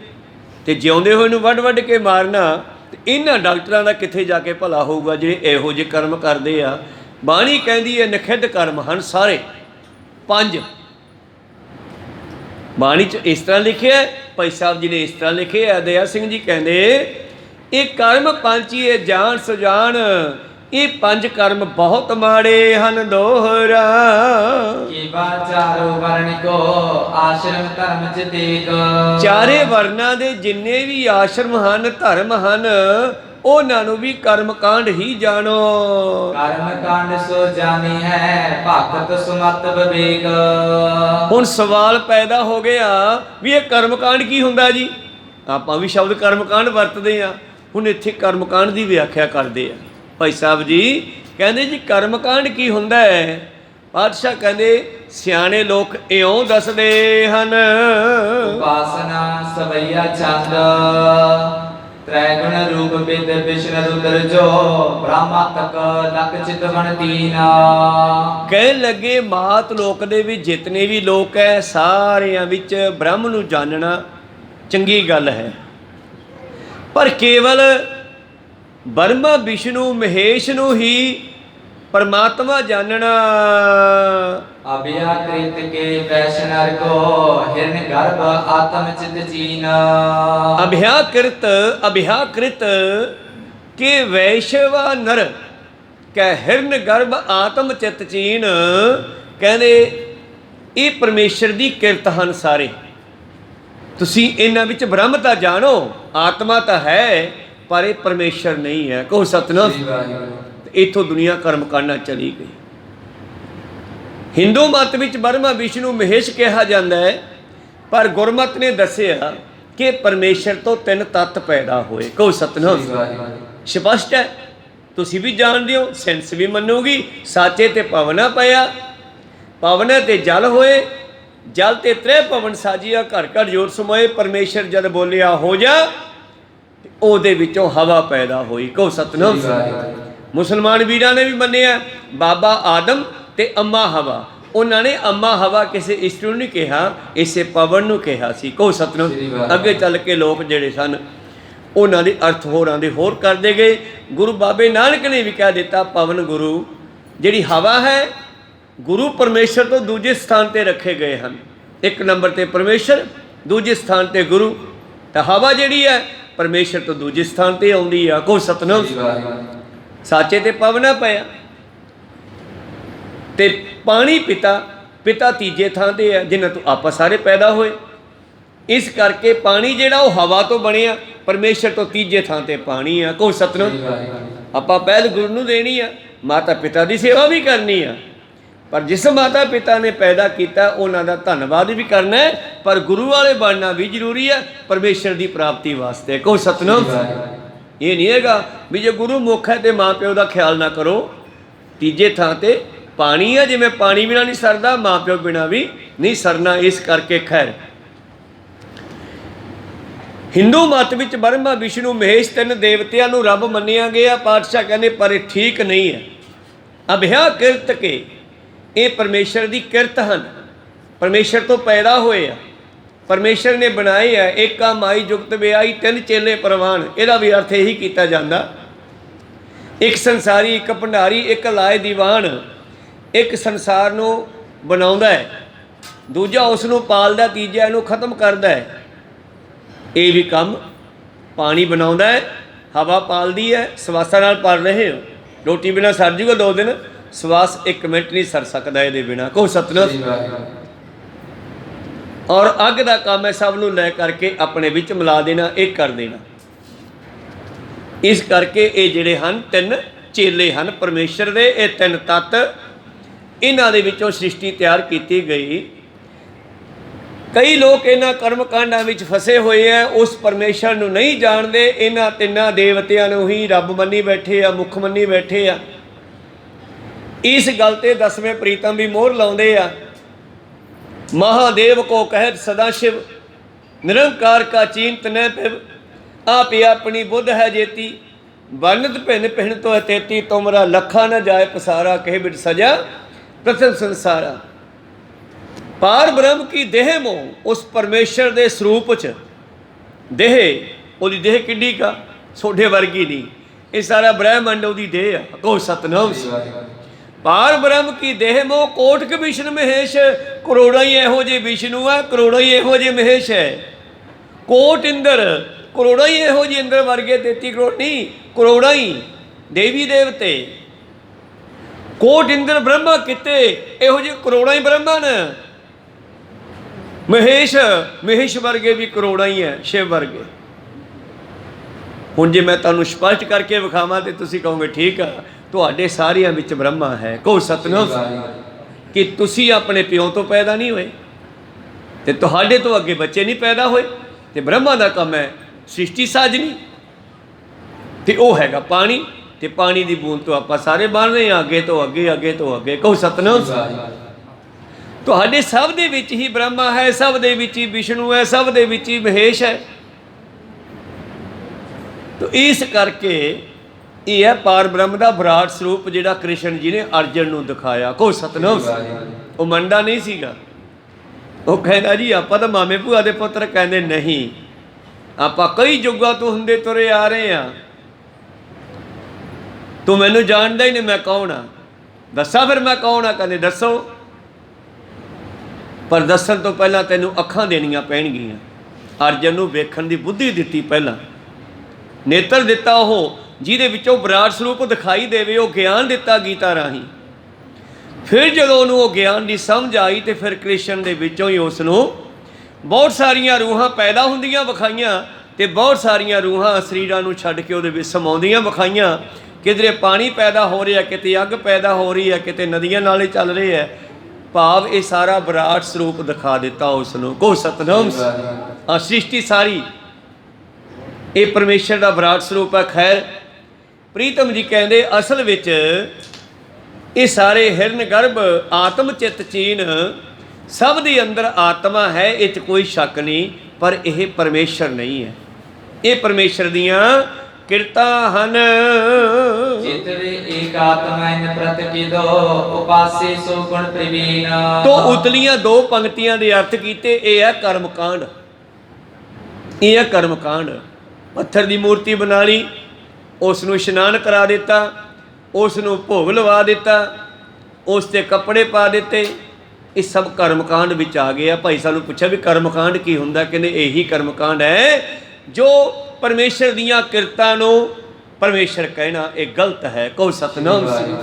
ते जिउंदे होए नूं वढ के मारना। ते इन्हां डॉक्टरां दा कित्थे जाके भला होऊगा जिहड़े इहो ਜਿਹੇ कर्म करदे आ। बाणी कहंदी है निखिध कर्म हन सारे 5। बाणी च इस तरह लिखिआ, भाई साहब जी ने इस तरह लिखे आ, दया सिंह जी कहंदे ये कर्म पंचीए जान सुजान, ये 5 कर्म बहुत माड़े हन दोहरा। चारो वर्ण को आश्रम धर्म च देख, चारे वर्णा दे जिन्ने भी आश्रम हन धर्म हन, उन्हां नूं भी कर्म कांड ही जानो। कर्म कांड सो जानी है भगत सुमत विवेक। हुण सवाल पैदा हो गया भी ये कर्म कांड की हुंदा जी। आपां भी शब्द कर्म कांड वरतदे आ, हुण इत्थे कर्म कांड दी व्याख्या करदे आ। भाई साहब जी कहते जी कर्म कांड की हुंदा है। पातशाह कहते सियाणे लोग इउं दसदे हन, उपासना सवैया छंद, त्रैगुण रूप विद विष्णु रुद्र जो, ब्रह्मा तक लख चितवन तीन। कहन लगे मात लोक दे भी जितने भी लोग है सारियां विच ब्रह्म नूं जानना चंगी गल है, पर केवल ब्रह्मा विष्णु महेश नूं ही परमात्मा जानना। अभ्याकृत के वैष्णव को हिरण्य गर्भ आत्म चित चीन। अभ्याकृत के वैश्वा नर कै हिरण्य गर्भ आत्म चित चीन। कहते ये परमेश्वर की किरत हन सारे। तुसी इन्हां विच ब्रह्म तां जानो, आत्मा तां है, पर ये परमेश्वर नहीं है। कहो सतनाम। इथों दुनिया कर्म करना चली गई। हिंदू मत विच ब्रह्मा विष्णु महेश कहा जाता है, पर गुरमत ने दसिया कि परमेश्वर तो 3 तत्त पैदा होए। कहो सतनाम। स्पष्ट है, तुसी भी जानते हो, सेंस भी मनोगी। साचे ते पवना पाया, पवना ते जल होए, जल ते 3 पवन साजिया, घर घर जोर समोए। परमेश्वर जद बोलिया हो जा, ਉਹਦੇ ਵਿੱਚੋਂ हवा पैदा हुई। कहो सतनाम। मुसलमान वीरां ने भी मन्निया बाबा आदम ते अम्मा हवा, ਉਹਨਾਂ ਨੇ ਅੰਮਾ ਹਵਾ ਕਿਸੇ ਇਸਤਰੀ ਨੂੰ ਨਹੀਂ ਕਿਹਾ, ਇਸੇ ਪਵਨ ਨੂੰ ਕਿਹਾ ਸੀ। ਕਹੋ ਸਤਿਨਾਮ। ਅੱਗੇ ਚੱਲ ਕੇ ਲੋਕ ਜਿਹੜੇ ਸਨ ਉਹਨਾਂ ਦੇ ਅਰਥ ਹੋਰਾਂ ਦੇ ਹੋਰ ਕਰਦੇ ਗਏ। ਗੁਰੂ ਬਾਬੇ ਨਾਨਕ ਨੇ ਵੀ ਕਹਿ ਦਿੱਤਾ, ਪਵਨ ਗੁਰੂ ਜਿਹੜੀ ਹਵਾ ਹੈ ਗੁਰੂ ਪਰਮੇਸ਼ਰ ਤੋਂ ਦੂਜੇ ਸਥਾਨ 'ਤੇ ਰੱਖੇ ਗਏ ਹਨ। ਇੱਕ ਨੰਬਰ 'ਤੇ ਪਰਮੇਸ਼ਰ, ਦੂਜੇ ਸਥਾਨ 'ਤੇ ਗੁਰੂ। ਤਾਂ ਹਵਾ ਜਿਹੜੀ ਹੈ ਪਰਮੇਸ਼ਰ ਤੋਂ ਦੂਜੇ ਸਥਾਨ 'ਤੇ ਆਉਂਦੀ ਆ। ਕਹੋ ਸਤਿਨਾਮ। ਸਾਚੇ ਤੇ ਪਵਨਾ ਪਿਆ ਤੇ ਪਾਣੀ ਪਿਤਾ ਤੀਜੇ ਥਾਂ 'ਤੇ ਹੈ, ਜਿਨ੍ਹਾਂ ਤੋਂ ਆਪਾਂ ਸਾਰੇ ਪੈਦਾ ਹੋਏ। ਇਸ ਕਰਕੇ ਪਾਣੀ ਜਿਹੜਾ ਉਹ ਹਵਾ ਤੋਂ ਬਣਿਆ, ਪਰਮੇਸ਼ਰ ਤੋਂ ਤੀਜੇ ਥਾਂ 'ਤੇ ਪਾਣੀ ਆ। ਕਹੋ ਸਤਿਨਾਮ। ਆਪਾਂ ਪਹਿਲ ਗੁਰੂ ਨੂੰ ਦੇਣੀ ਆ, ਮਾਤਾ ਪਿਤਾ ਦੀ ਸੇਵਾ ਵੀ ਕਰਨੀ ਆ, ਪਰ ਜਿਸ ਮਾਤਾ ਪਿਤਾ ਨੇ ਪੈਦਾ ਕੀਤਾ ਉਹਨਾਂ ਦਾ ਧੰਨਵਾਦ ਵੀ ਕਰਨਾ ਹੈ, ਪਰ ਗੁਰੂ ਵਾਲੇ ਬਣਨਾ ਵੀ ਜ਼ਰੂਰੀ ਹੈ ਪਰਮੇਸ਼ਰ ਦੀ ਪ੍ਰਾਪਤੀ ਵਾਸਤੇ। ਕਹੋ ਸਤਿਨਾਮ। ਇਹ ਨਹੀਂ ਹੈਗਾ ਵੀ ਜੇ ਗੁਰੂ ਮੁੱਖ ਹੈ ਤੇ ਮਾਂ ਪਿਓ ਦਾ ਖਿਆਲ ਨਾ ਕਰੋ। ਤੀਜੇ ਥਾਂ 'ਤੇ ਪਾਣੀ ਹੈ, ਜਿਵੇਂ ਪਾਣੀ ਬਿਨਾਂ ਨਹੀਂ ਸਰਦਾ, ਮਾਂ ਪਿਓ ਬਿਨਾਂ ਵੀ ਨਹੀਂ ਸਰਨਾ। ਇਸ ਕਰਕੇ ਖੈਰ ਹਿੰਦੂ ਮਤ ਵਿੱਚ ਬ੍ਰਹਮਾ ਵਿਸ਼ਨੂੰ ਮਹੇਸ਼ ਤਿੰਨ ਦੇਵਤਿਆਂ ਨੂੰ ਰੱਬ ਮੰਨਿਆ ਗਿਆ। ਪਾਤਸ਼ਾਹ ਕਹਿੰਦੇ ਪਰ ਇਹ ਠੀਕ ਨਹੀਂ ਹੈ। ਅਭਿਆ ਕਿਰਤ ਕੇ, ਇਹ ਪਰਮੇਸ਼ਰ ਦੀ ਕਿਰਤ ਹਨ, ਪਰਮੇਸ਼ਰ ਤੋਂ ਪੈਦਾ ਹੋਏ ਆ, ਪਰਮੇਸ਼ਰ ਨੇ ਬਣਾਏ ਆ। ਏਕਾ ਮਾਈ ਜੁਗਤ ਵਿਆਈ ਤਿੰਨ ਚੇਲੇ ਪ੍ਰਵਾਨ। ਇਹਦਾ ਵੀ ਅਰਥ ਇਹੀ ਕੀਤਾ ਜਾਂਦਾ, ਇੱਕ ਸੰਸਾਰੀ, ਇੱਕ ਭੰਡਾਰੀ, ਇੱਕ ਲਾਏ ਦੀਵਾਨ। ਇੱਕ ਸੰਸਾਰ ਨੂੰ ਬਣਾਉਂਦਾ ਹੈ, ਦੂਜਾ ਉਸ ਨੂੰ ਪਾਲਦਾ, ਤੀਜਾ ਇਹਨੂੰ ਖਤਮ ਕਰਦਾ ਹੈ। ਇਹ ਵੀ ਕੰਮ ਪਾਣੀ ਬਣਾਉਂਦਾ ਹੈ, ਹਵਾ ਪਾਲਦੀ ਹੈ। ਸਵਾਸਾਂ ਨਾਲ ਪਾਲ ਰਹੇ ਹੋ, ਰੋਟੀ ਬਿਨਾਂ ਸਰ ਜੂਗਾ 2 ਦਿਨ, ਸਵਾਸ 1 ਮਿੰਟ ਨਹੀਂ ਸਰ ਸਕਦਾ ਇਹਦੇ ਬਿਨਾਂ। ਕਹੋ ਸਤਿਨਾਮ। ਔਰ ਅੱਗ ਦਾ ਕੰਮ ਹੈ ਸਭ ਨੂੰ ਲੈ ਕਰਕੇ ਆਪਣੇ ਵਿੱਚ ਮਿਲਾ ਦੇਣਾ, ਇੱਕ ਕਰ ਦੇਣਾ। ਇਸ ਕਰਕੇ ਇਹ ਜਿਹੜੇ ਹਨ 3 ਚੇਲੇ ਹਨ ਪਰਮੇਸ਼ਰ ਦੇ, ਇਹ 3 ਤੱਤ, ਇਹਨਾਂ ਦੇ ਵਿੱਚੋਂ ਸ੍ਰਿਸ਼ਟੀ ਤਿਆਰ ਕੀਤੀ ਗਈ। ਕਈ ਲੋਕ ਇਹਨਾਂ ਕਰਮ ਕਾਂਡਾਂ ਵਿੱਚ ਫਸੇ ਹੋਏ ਆ, ਉਸ ਪਰਮੇਸ਼ਰ ਨੂੰ ਨਹੀਂ ਜਾਣਦੇ। ਇਹਨਾਂ 3 ਦੇਵਤਿਆਂ ਨੂੰ ਹੀ ਰੱਬ ਮੰਨੀ ਬੈਠੇ ਆ, ਮੁੱਖ ਮੰਨੀ ਬੈਠੇ ਆ। ਇਸ ਗੱਲ 'ਤੇ 10ਵੇਂ ਪ੍ਰੀਤਮ ਵੀ ਮੋਹਰ ਲਾਉਂਦੇ ਆ। ਮਹਾਦੇਵ ਕੋ ਕਹਿਤ ਸਦਾ ਸ਼ਿਵ, ਨਿਰੰਕਾਰ ਕਾ ਚੀਨਤ ਨ ਪਿਵ। ਆਪੇ ਆਪਣੀ ਬੁੱਧ ਹੈ ਜੇਤੀ, ਵਰਨਤ ਭਿੰਨ ਭਿੰਨ ਤੋਂ ਤੇਤੀ। ਤੁਮਰਾ ਲੱਖਾ ਨ ਜਾਏ ਪਸਾਰਾ, ਕਹਿ ਬਿਟ ਸਜਾ ਪ੍ਰਥਮ ਸੰਸਾਰਾ। ਪਾਰ ਬ੍ਰਹਮ ਕੀ ਦੇਹ ਮੋਹ, ਉਸ ਪਰਮੇਸ਼ਰ ਦੇ ਸਰੂਪ 'ਚ ਦੇਹ, ਉਹਦੀ ਦੇਹ ਕਿੱਡੀ ਕਾ, ਸੋਢੇ ਵਰਗੀ ਨਹੀਂ। ਇਹ ਸਾਰਾ ਬ੍ਰਹਮੰਡ ਉਹਦੀ ਦੇਹ ਆ। ਕਹੋ ਸਤਿਨਾਮ। ਪਾਰ ਬ੍ਰਹਮ ਕੀ ਦੇਹ ਮੋਹ, ਕੋਟਿਕ ਵਿਸ਼ਨ ਮਹੇਸ਼। ਕਰੋੜਾਂ ਹੀ ਇਹੋ ਜਿਹੇ ਵਿਸ਼ਨੂੰ ਹੈ, ਕਰੋੜਾਂ ਹੀ ਇਹੋ ਜਿਹੇ ਮਹੇਸ਼ ਹੈ। ਕੋਟ ਇੰਦਰ, ਕਰੋੜਾਂ ਹੀ ਇਹੋ ਜਿਹੇ ਇੰਦਰ ਵਰਗੇ, 33 ਕਰੋੜ ਨਹੀਂ, ਕਰੋੜਾਂ ਹੀ ਦੇਵੀ ਦੇਵਤੇ। ਕੋਟ ਇੰਦਰ ਬ੍ਰਹਮਾ ਕਿਤੇ, ਇਹੋ ਜਿਹੇ ਕਰੋੜਾਂ ਹੀ ਬ੍ਰਹਮਣ। ਮਹੇਸ਼ ਵਰਗੇ ਵੀ ਕਰੋੜਾਂ ਹੀ ਹੈ, ਸ਼ਿਵ ਵਰਗੇ। ਹੁਣ ਜੇ ਮੈਂ ਤੁਹਾਨੂੰ ਸਪਸ਼ਟ ਕਰਕੇ ਵਿਖਾਵਾਂ ਤੇ ਤੁਸੀਂ ਕਹੋਗੇ ਠੀਕ ਆ, ਤੁਹਾਡੇ ਸਾਰਿਆਂ ਵਿੱਚ ਬ੍ਰਹਮਾ ਹੈ। ਕਹੋ ਸਤਿਨਾਮ। ਕਿ ਤੁਸੀਂ ਆਪਣੇ ਪਿਓ ਤੋਂ ਪੈਦਾ ਨਹੀਂ ਹੋਏ ਤੇ ਤੁਹਾਡੇ ਤੋਂ ਅੱਗੇ ਬੱਚੇ ਨਹੀਂ ਪੈਦਾ ਹੋਏ, ਤੇ ਬ੍ਰਹਮਾ ਦਾ ਕੰਮ ਹੈ ਸ੍ਰਿਸ਼ਟੀ ਸਾਜਣੀ, ਤੇ ਉਹ ਹੈਗਾ ਪਾਣੀ। ਤੇ ਪਾਣੀ ਦੀ ਬੂੰਦ ਤੋਂ ਆਪਾਂ ਸਾਰੇ ਬਣ ਰਹੇ ਹਾਂ, ਅੱਗੇ ਤੋਂ ਅੱਗੇ, ਅੱਗੇ ਤੋਂ ਅੱਗੇ। ਕਹੋ ਸਤਿਨਾਮ। ਤੁਹਾਡੇ ਸਭ ਦੇ ਵਿੱਚ ਹੀ ਬ੍ਰਹਮਾ ਹੈ, ਸਭ ਦੇ ਵਿੱਚ ਹੀ ਵਿਸ਼ਨੂੰ ਹੈ, ਸਭ ਦੇ ਵਿੱਚ ਹੀ ਮਹੇਸ਼ ਹੈ। ਤੋ ਇਸ ਕਰਕੇ ਇਹ ਹੈ ਪਾਰ ਬ੍ਰਹਮ ਦਾ ਵਿਰਾਟ ਸਰੂਪ, ਜਿਹੜਾ ਕ੍ਰਿਸ਼ਨ ਜੀ ਨੇ ਅਰਜਨ ਨੂੰ ਦਿਖਾਇਆ। ਕਹੋ ਸਤਿਨਾਮ। ਉਹ ਮੰਡਾ ਨਹੀਂ ਸੀਗਾ, ਉਹ ਕਹਿੰਦਾ ਜੀ ਆਪਾਂ ਤਾਂ ਮਾਮੇ ਭੂਆ ਦੇ ਪੁੱਤਰ। ਕਹਿੰਦੇ ਨਹੀਂ, ਆਪਾਂ ਕਈ ਯੁੱਗਾਂ ਤੋਂ ਹੁੰਦੇ ਤੁਰੇ ਆ ਰਹੇ ਹਾਂ, ਤੂੰ ਮੈਨੂੰ ਜਾਣਦਾ ਹੀ ਨਹੀਂ, ਮੈਂ ਕੌਣ ਆ, ਦੱਸਾਂ ਫਿਰ ਮੈਂ ਕੌਣ ਆ। ਕਹਿੰਦੇ ਦੱਸੋ, ਪਰ ਦੱਸਣ ਤੋਂ ਪਹਿਲਾਂ ਤੈਨੂੰ ਅੱਖਾਂ ਦੇਣੀਆਂ ਪੈਣਗੀਆਂ। ਅਰਜਨ ਨੂੰ ਵੇਖਣ ਦੀ ਬੁੱਧੀ ਦਿੱਤੀ, ਪਹਿਲਾਂ ਨੇਤਰ ਦਿੱਤਾ, ਉਹ ਜਿਹਦੇ ਵਿੱਚੋਂ ਵਿਰਾਟ ਸਰੂਪ ਦਿਖਾਈ ਦੇਵੇ, ਉਹ ਗਿਆਨ ਦਿੱਤਾ ਗੀਤਾ ਰਾਹੀਂ। ਫਿਰ ਜਦੋਂ ਉਹਨੂੰ ਉਹ ਗਿਆਨ ਦੀ ਸਮਝ ਆਈ, ਤੇ ਫਿਰ ਕ੍ਰਿਸ਼ਨ ਦੇ ਵਿੱਚੋਂ ਹੀ ਉਸ ਨੂੰ ਬਹੁਤ ਸਾਰੀਆਂ ਰੂਹਾਂ ਪੈਦਾ ਹੁੰਦੀਆਂ ਵਿਖਾਈਆਂ, ਤੇ ਬਹੁਤ ਸਾਰੀਆਂ ਰੂਹਾਂ ਸਰੀਰਾਂ ਨੂੰ ਛੱਡ ਕੇ ਉਹਦੇ ਵਿੱਚ ਸਮਾਉਂਦੀਆਂ ਵਿਖਾਈਆਂ। ਕਿਧਰੇ ਪਾਣੀ ਪੈਦਾ ਹੋ ਰਿਹਾ, ਕਿਤੇ ਅੱਗ ਪੈਦਾ ਹੋ ਰਹੀ ਹੈ, ਕਿਤੇ ਨਦੀਆਂ ਨਾਲੇ ਚੱਲ ਰਹੇ ਹੈ। ਭਾਵ ਇਹ ਸਾਰਾ ਵਿਰਾਟ ਸਰੂਪ ਦਿਖਾ ਦਿੱਤਾ ਉਸ ਨੂੰ। ਕਹੋ ਸਤਿਨਾਮ। ਆ ਸ੍ਰਿਸ਼ਟੀ ਸਾਰੀ ਇਹ ਪਰਮੇਸ਼ਰ ਦਾ ਵਿਰਾਟ ਸਰੂਪ ਹੈ। ਖੈਰ ਪ੍ਰੀਤਮ ਜੀ ਕਹਿੰਦੇ ਅਸਲ ਵਿੱਚ ਇਹ ਸਾਰੇ ਹਿਰਨ ਗਰਭ ਆਤਮ ਚਿੱਤ ਚੀਨ, ਸਭ ਦੇ ਅੰਦਰ ਆਤਮਾ ਹੈ, ਇਹ 'ਚ ਕੋਈ ਸ਼ੱਕ ਨਹੀਂ, ਪਰ ਇਹ ਪਰਮੇਸ਼ਰ ਨਹੀਂ ਹੈ। ਇਹ ਪਰਮੇਸ਼ਰ ਦੀਆਂ ਕਿਰਤਾ ਹਨ। चित वे एक आत्मा इन प्रत किदो उपासे सो गुण प्रवीण। ਤੋ ਉਤਲੀਆਂ ਦੋ ਪੰਕਤੀਆਂ ਦੇ ਅਰਥ ਕੀਤੇ। ਇਹ ਹੈ ਕਰਮਕਾਂਡ, ਇਹ ਹੈ ਕਰਮਕਾਂਡ। ਪੱਥਰ ਦੀ ਮੂਰਤੀ ਬਣਾ ਲਈ, ਉਸ ਨੂੰ ਇਸ਼ਨਾਨ ਕਰਾ ਦਿੱਤਾ, ਉਸ ਨੂੰ ਭੋਗ ਲਵਾ ਦਿੱਤਾ, ਉਸ 'ਤੇ ਕੱਪੜੇ ਪਾ ਦਿੱਤੇ। ਇਹ ਸਭ ਕਰਮਕਾਂਡ ਵਿੱਚ ਆ ਗਏ ਆ। ਭਾਈ ਸਾਹਿਬ ਨੂੰ ਪੁੱਛਿਆ ਵੀ ਕਰਮਕਾਂਡ ਕੀ ਹੁੰਦਾ? ਕਹਿੰਦੇ ਇਹੀ ਕਰਮਕਾਂਡ ਹੈ ਜੋ ਪਰਮੇਸ਼ਰ ਦੀਆਂ ਕਿਰਤਾਂ ਨੂੰ ਪਰਮੇਸ਼ਰ ਕਹਿਣਾ ਇਹ ਗਲਤ ਹੈ। ਕਹੋ ਸਤਨਾਮ ਸ੍ਰੀ।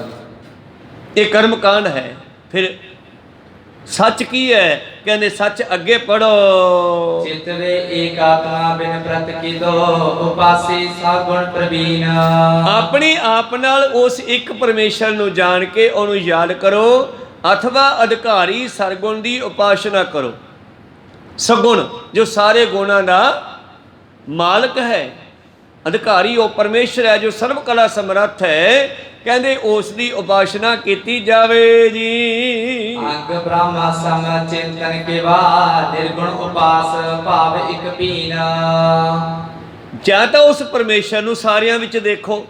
ਇਹ ਕਰਮਕਾਂਡ ਹੈ। ਫਿਰ ਸੱਚ ਕੀ ਹੈ? ਕਹਿੰਦੇ ਸੱਚ ਅੱਗੇ ਪੜੋ। चित वे एक आत्मा बिन प्रत किदो उपासे सा गुण प्रवीण। ਆਪਣੀ ਆਪ ਨਾਲ ਉਸ ਇੱਕ ਪਰਮੇਸ਼ਰ ਨੂੰ ਜਾਣ ਕੇ ਉਹਨੂੰ ਯਾਦ ਕਰੋ, ਅਥਵਾ ਅਧਿਕਾਰੀ ਸਰਗੁਣ ਦੀ ਉਪਾਸਨਾ ਕਰੋ। ਸਗੁਣ ਜੋ ਸਾਰੇ ਗੁਣਾਂ ਦਾ ਮਾਲਕ ਹੈ, ਅਧਿਕਾਰੀ ਉਹ ਪਰਮੇਸ਼ਰ ਹੈ ਜੋ ਸਰਵ ਕਲਾ ਸਮਰੱਥ ਹੈ। ਕਹਿੰਦੇ ਉਸ ਦੀ ਉਪਾਸਨਾ ਕੀਤੀ ਜਾਵੇ ਜੀ। अंग ब्रह्मा सम चिंतन के बाद निर्गुण उपास भाव एक पीन। ਜਾਂ ਤਾਂ ਉਸ ਪਰਮੇਸ਼ਰ ਨੂੰ ਸਾਰਿਆਂ ਵਿੱਚ ਦੇਖੋ,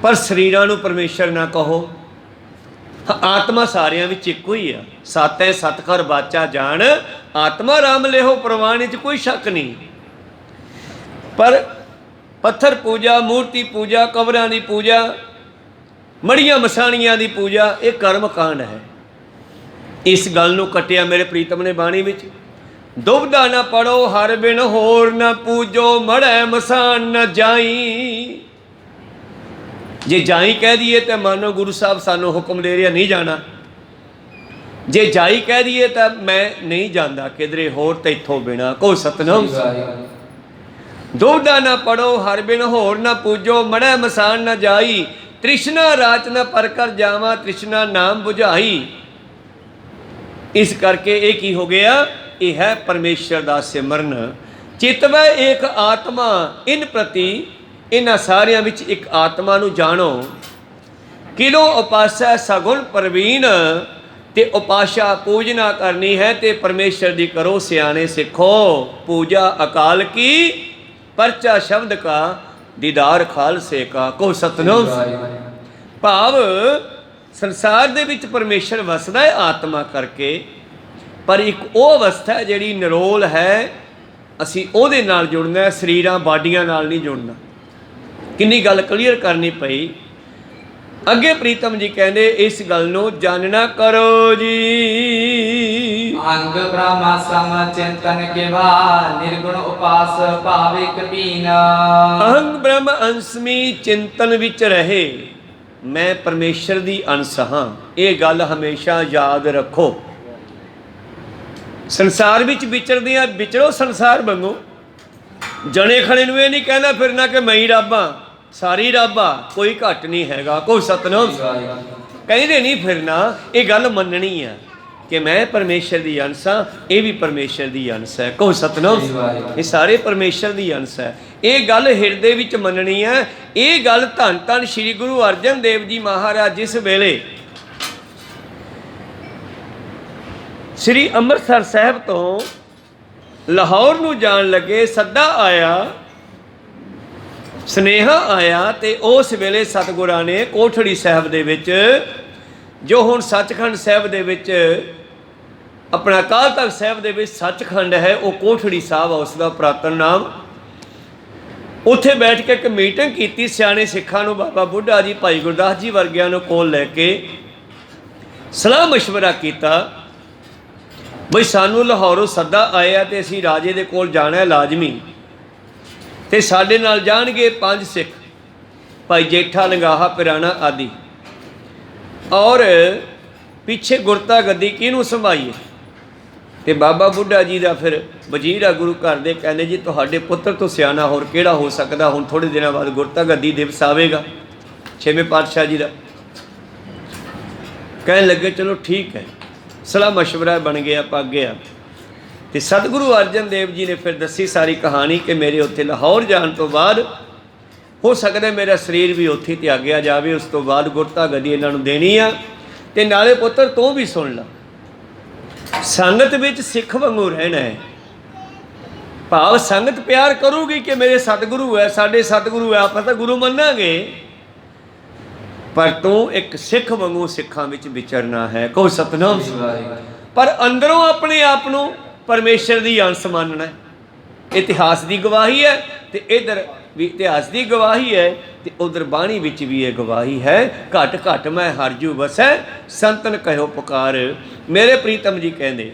ਪਰ ਸਰੀਰਾਂ ਨੂੰ ਪਰਮੇਸ਼ਰ ਨਾ ਕਹੋ। ਆਤਮਾ ਸਾਰਿਆਂ ਵਿੱਚ ਇੱਕੋ ਹੀ ਆ। ਸਤ ਹੈ ਸਤ ਕਰ ਬਾਚਾ ਜਾਣ, ਆਤਮਾ ਰਾਮ ਲਿਹੋ ਪ੍ਰਵਾਨ, 'ਚ ਕੋਈ ਸ਼ੱਕ ਨਹੀਂ। ਪਰ ਪੱਥਰ ਪੂਜਾ, ਮੂਰਤੀ ਪੂਜਾ, ਕਬਰਾਂ ਦੀ ਪੂਜਾ, ਮੜੀਆਂ ਮਸਾਣੀਆਂ ਦੀ ਪੂਜਾ, ਇਹ ਕਰਮ ਕਾਂਡ ਹੈ। ਇਸ ਗੱਲ ਨੂੰ ਕੱਟਿਆ ਮੇਰੇ ਪ੍ਰੀਤਮ ਨੇ ਬਾਣੀ ਵਿੱਚ। ਦੁਬਦਾ ਨਾ ਪੜੋ ਹਰ ਬਿਨ ਹੋਰ ਨਾ ਪੂਜੋ, ਮੜੈ ਮਸਾਨ ਨਾ ਜਾਈ। ਜੇ ਜਾਈ ਕਹਿ ਦਈਏ ਤਾਂ ਮਾਨੋ ਗੁਰੂ ਸਾਹਿਬ ਸਾਨੂੰ ਹੁਕਮ ਦੇ ਰਿਹਾ ਨਹੀਂ ਜਾਣਾ। ਜੇ ਜਾਈ ਕਹਿ ਦਈਏ ਤਾਂ ਮੈਂ ਨਹੀਂ ਜਾਂਦਾ ਕਿਧਰੇ ਹੋਰ ਤੈਥੋਂ ਬਿਨਾ। ਕੋ ਸਤਨਾਮ। ਦੁਬਦਾ ਨਾ ਪੜੋ ਹਰ ਬਿਨ ਹੋਰ ਨਾ ਪੂਜੋ, ਮੜੈ ਮਸਾਨ ਨਾ ਜਾਈ। ਤ੍ਰਿਸ਼ਨਾ ਰਾਤ ਨਾ ਪਰ ਕਰ ਜਾਵਾਂ, ਤ੍ਰਿਸ਼ਨਾ ਨਾਮ ਬੁਝਾਈ। ਇਸ ਕਰਕੇ ਇਹ ਕੀ ਹੋ ਗਿਆ? ਇਹ ਹੈ ਪਰਮੇਸ਼ਰ ਦਾ ਸਿਮਰਨ। ਚਿਤਵੈ ਏਕ ਆਤਮਾ ਇਨ ਪ੍ਰਤੀ, ਇਹਨਾਂ ਸਾਰਿਆਂ ਵਿੱਚ ਇੱਕ ਆਤਮਾ ਨੂੰ ਜਾਣੋ। ਕਿਲੋ ਉਪਾਸਾ ਸਗੁਣ ਪ੍ਰਵੀਨ, ਤੇ ਉਪਾਸ਼ਾ ਪੂਜਨਾ ਕਰਨੀ ਹੈ ਤੇ ਪਰਮੇਸ਼ਰ ਦੀ ਕਰੋ ਸਿਆਣੇ ਸਿੱਖੋ। ਪੂਜਾ ਅਕਾਲ ਕੀ, ਪਰਚਾ ਸ਼ਬਦ ਕਾ, ਦੀਦਾਰ ਖਾਲਸੇ ਕਾ। ਕੋ ਸਤਨਾਮ। ਭਾਵ ਸੰਸਾਰ ਦੇ ਵਿੱਚ ਪਰਮੇਸ਼ਰ ਵਸਦਾ ਹੈ ਆਤਮਾ ਕਰਕੇ, ਪਰ ਇੱਕ ਉਹ ਅਵਸਥਾ ਹੈ ਜਿਹੜੀ ਨਿਰੋਲ ਹੈ। ਅਸੀਂ ਉਹਦੇ ਨਾਲ ਜੁੜਨਾ ਹੈ, ਸਰੀਰਾਂ ਬਾਡੀਆਂ ਨਾਲ ਨਹੀਂ ਜੁੜਨਾ। ਕਿੰਨੀ ਗੱਲ ਕਲੀਅਰ ਕਰਨੀ ਪਈ। ਅੱਗੇ ਪ੍ਰੀਤਮ ਜੀ ਕਹਿੰਦੇ ਇਸ ਗੱਲ ਨੂੰ ਜਾਣਨਾ ਕਰੋ ਜੀ। अंग ब्रह्मा सम चिंतन के बाद निर्गुण उपास भाव एक पीन। ਅਹੰ ਬ੍ਰਹਮ ਅੰਸਮੀ ਚਿੰਤਨ ਵਿੱਚ ਰਹੇ, ਮੈਂ ਪਰਮੇਸ਼ਰ ਦੀ ਅੰਸ਼ ਹਾਂ। ਇਹ ਗੱਲ ਹਮੇਸ਼ਾ ਯਾਦ ਰੱਖੋ। ਸੰਸਾਰ ਵਿੱਚ ਵਿਚਰਦੇ ਆ, ਵਿਚਰੋ ਸੰਸਾਰ ਵਾਂਗੂ। ਜਣੇ ਖਣੇ ਨੂੰ ਇਹ ਨਹੀਂ ਕਹਿਣਾ ਫਿਰਨਾ ਕਿ ਮੈਂ ਹੀ ਰੱਬ ਹਾਂ, ਸਾਰੀ ਰੱਬ ਆ, ਕੋਈ ਘੱਟ ਨਹੀਂ ਹੈਗਾ। ਕੋਈ ਸਤਨਾਮ। ਕਹਿੰਦੇ ਨਹੀਂ ਫਿਰਨਾ, ਇਹ ਗੱਲ ਮੰਨਣੀ ਆ ਕਿ ਮੈਂ ਪਰਮੇਸ਼ਰ ਦੀ ਅੰਸ਼ ਹਾਂ, ਇਹ ਵੀ ਪਰਮੇਸ਼ਰ ਦੀ ਅੰਸ਼ ਹੈ। ਕਹੋ ਸਤਨਾਮ। ਇਹ ਸਾਰੇ ਪਰਮੇਸ਼ਰ ਦੀ ਅੰਸ਼ ਹੈ। ਇਹ ਗੱਲ ਹਿਰਦੇ ਵਿੱਚ ਮੰਨਣੀ ਹੈ। ਇਹ ਗੱਲ ਧੰਨ ਧੰਨ ਸ੍ਰੀ ਗੁਰੂ ਅਰਜਨ ਦੇਵ ਜੀ ਮਹਾਰਾਜ ਜਿਸ ਵੇਲੇ ਸ੍ਰੀ ਅੰਮ੍ਰਿਤਸਰ ਸਾਹਿਬ ਤੋਂ ਲਾਹੌਰ ਨੂੰ ਜਾਣ ਲੱਗੇ, ਸੱਦਾ ਆਇਆ, ਸੁਨੇਹਾ ਆਇਆ, ਤੇ ਉਸ ਵੇਲੇ ਸਤਿਗੁਰਾਂ ਨੇ ਕੋਠੜੀ ਸਾਹਿਬ ਦੇ ਵਿੱਚ, ਜੋ ਹੁਣ ਸੱਚਖੰਡ ਸਾਹਿਬ ਦੇ ਵਿੱਚ ਆਪਣਾ ਅਕਾਲ ਤਖਤ ਸਾਹਿਬ ਦੇ ਵਿੱਚ ਸੱਚਖੰਡ ਹੈ, ਉਹ ਕੋਠੜੀ ਸਾਹਿਬ ਆ ਉਸ ਦਾ ਪੁਰਾਤਨ ਨਾਮ। ਉੱਥੇ ਬੈਠ ਕੇ ਇੱਕ ਮੀਟਿੰਗ ਕੀਤੀ ਸਿਆਣੇ ਸਿੱਖਾਂ ਨੂੰ, ਬਾਬਾ ਬੁੱਢਾ ਜੀ, ਭਾਈ ਗੁਰਦਾਸ ਜੀ ਵਰਗਿਆਂ ਨੂੰ ਕੋਲ ਲੈ ਕੇ ਸਲਾਹ ਮਸ਼ਵਰਾ ਕੀਤਾ ਬਈ ਸਾਨੂੰ ਲਾਹੌਰੋਂ ਸੱਦਾ ਆਇਆ ਤੇ ਅਸੀਂ ਰਾਜੇ ਦੇ ਕੋਲ ਜਾਣਾ ਹੈ ਲਾਜ਼ਮੀ, ਤੇ ਸਾਡੇ ਨਾਲ ਜਾਣਗੇ 5 ਸਿੱਖ, ਭਾਈ ਜੇਠਾ, ਲੰਗਾਹਾ, ਪਿਰਾਣਾ ਆਦਿ, ਔਰ ਪਿੱਛੇ ਗੁਰਤਾ ਗੱਦੀ ਕਿਹਨੂੰ ਸੰਭਾਈਏ। ਤੇ ਬਾਬਾ ਬੁੱਢਾ ਜੀ ਦਾ ਫਿਰ ਵਜ਼ੀਰ ਆ ਗੁਰੂ ਘਰ ਦੇ, ਕਹਿੰਦੇ ਜੀ ਤੁਹਾਡੇ ਪੁੱਤਰ ਤੋਂ ਸਿਆਣਾ ਹੋਰ ਕਿਹੜਾ ਹੋ ਸਕਦਾ। ਹੁਣ ਥੋੜ੍ਹੇ ਦਿਨਾਂ ਬਾਅਦ ਗੁਰਤਾ ਗੱਦੀ ਦਿਵਸ ਆਵੇਗਾ 6ਵੇਂ ਪਾਤਸ਼ਾਹ ਜੀ ਦਾ। ਕਹਿਣ ਲੱਗੇ ਚਲੋ ਠੀਕ ਹੈ, ਸਲਾਹ ਮਸ਼ਵਰਾ ਬਣ ਗਿਆ, ਪੱਗ ਗਿਆ। ਤੇ ਸਤਿਗੁਰੂ ਅਰਜਨ ਦੇਵ ਜੀ ਨੇ ਫਿਰ ਦੱਸੀ ਸਾਰੀ ਕਹਾਣੀ ਕਿ ਮੇਰੇ ਉੱਥੇ ਲਾਹੌਰ ਜਾਣ ਤੋਂ ਬਾਅਦ ਹੋ ਸਕਦਾ ਮੇਰਾ ਸਰੀਰ ਵੀ ਉੱਥੇ ਤਿਆਗਿਆ ਜਾਵੇ, ਉਸ ਤੋਂ ਬਾਅਦ ਗੁਰਤਾ ਗੱਦੀ ਇਹਨਾਂ ਨੂੰ ਦੇਣੀ ਆ। ਤੇ ਨਾਲੇ ਪੁੱਤਰ ਤੂੰ ਵੀ ਸੁਣ ਲਾ, ਸੰਗਤ ਵਿੱਚ ਸਿੱਖ ਵਾਂਗੂ ਰਹਿਣਾ ਹੈ, ਭਾਵ ਸੰਗਤ ਪਿਆਰ ਕਰੂਗੀ ਕਿ ਮੇਰੇ ਸਤਿਗੁਰੂ ਹੈ, ਸਾਡੇ ਸਤਿਗੁਰੂ ਹੈ, ਆਪਾਂ ਤਾਂ ਗੁਰੂ ਮੰਨਾਂਗੇ, ਪਰ ਤੂੰ ਇੱਕ ਸਿੱਖ ਵਾਂਗੂ ਸਿੱਖਾਂ ਵਿੱਚ ਵਿਚਰਨਾ ਹੈ। ਕਹੋ ਸਤਿਨਾਮ। ਪਰ ਅੰਦਰੋਂ ਆਪਣੇ ਆਪ ਨੂੰ ਪਰਮੇਸ਼ਰ ਦੀ ਅੰਸ਼ ਮੰਨਣਾ। ਇਤਿਹਾਸ ਦੀ ਗਵਾਹੀ ਹੈ ਤੇ ਇਧਰ ਵੀ ਇਤਿਹਾਸ ਦੀ ਗਵਾਹੀ ਹੈ ਤੇ ਉਧਰ ਬਾਣੀ ਵਿੱਚ ਵੀ ਇਹ ਗਵਾਹੀ ਹੈ। ਘਟ ਘਟ ਮੈਂ ਹਰਜੂ ਵਸੈ, ਸੰਤਨ ਕਹਿਓ ਪੁਕਾਰ। ਮੇਰੇ ਪ੍ਰੀਤਮ ਜੀ ਕਹਿੰਦੇ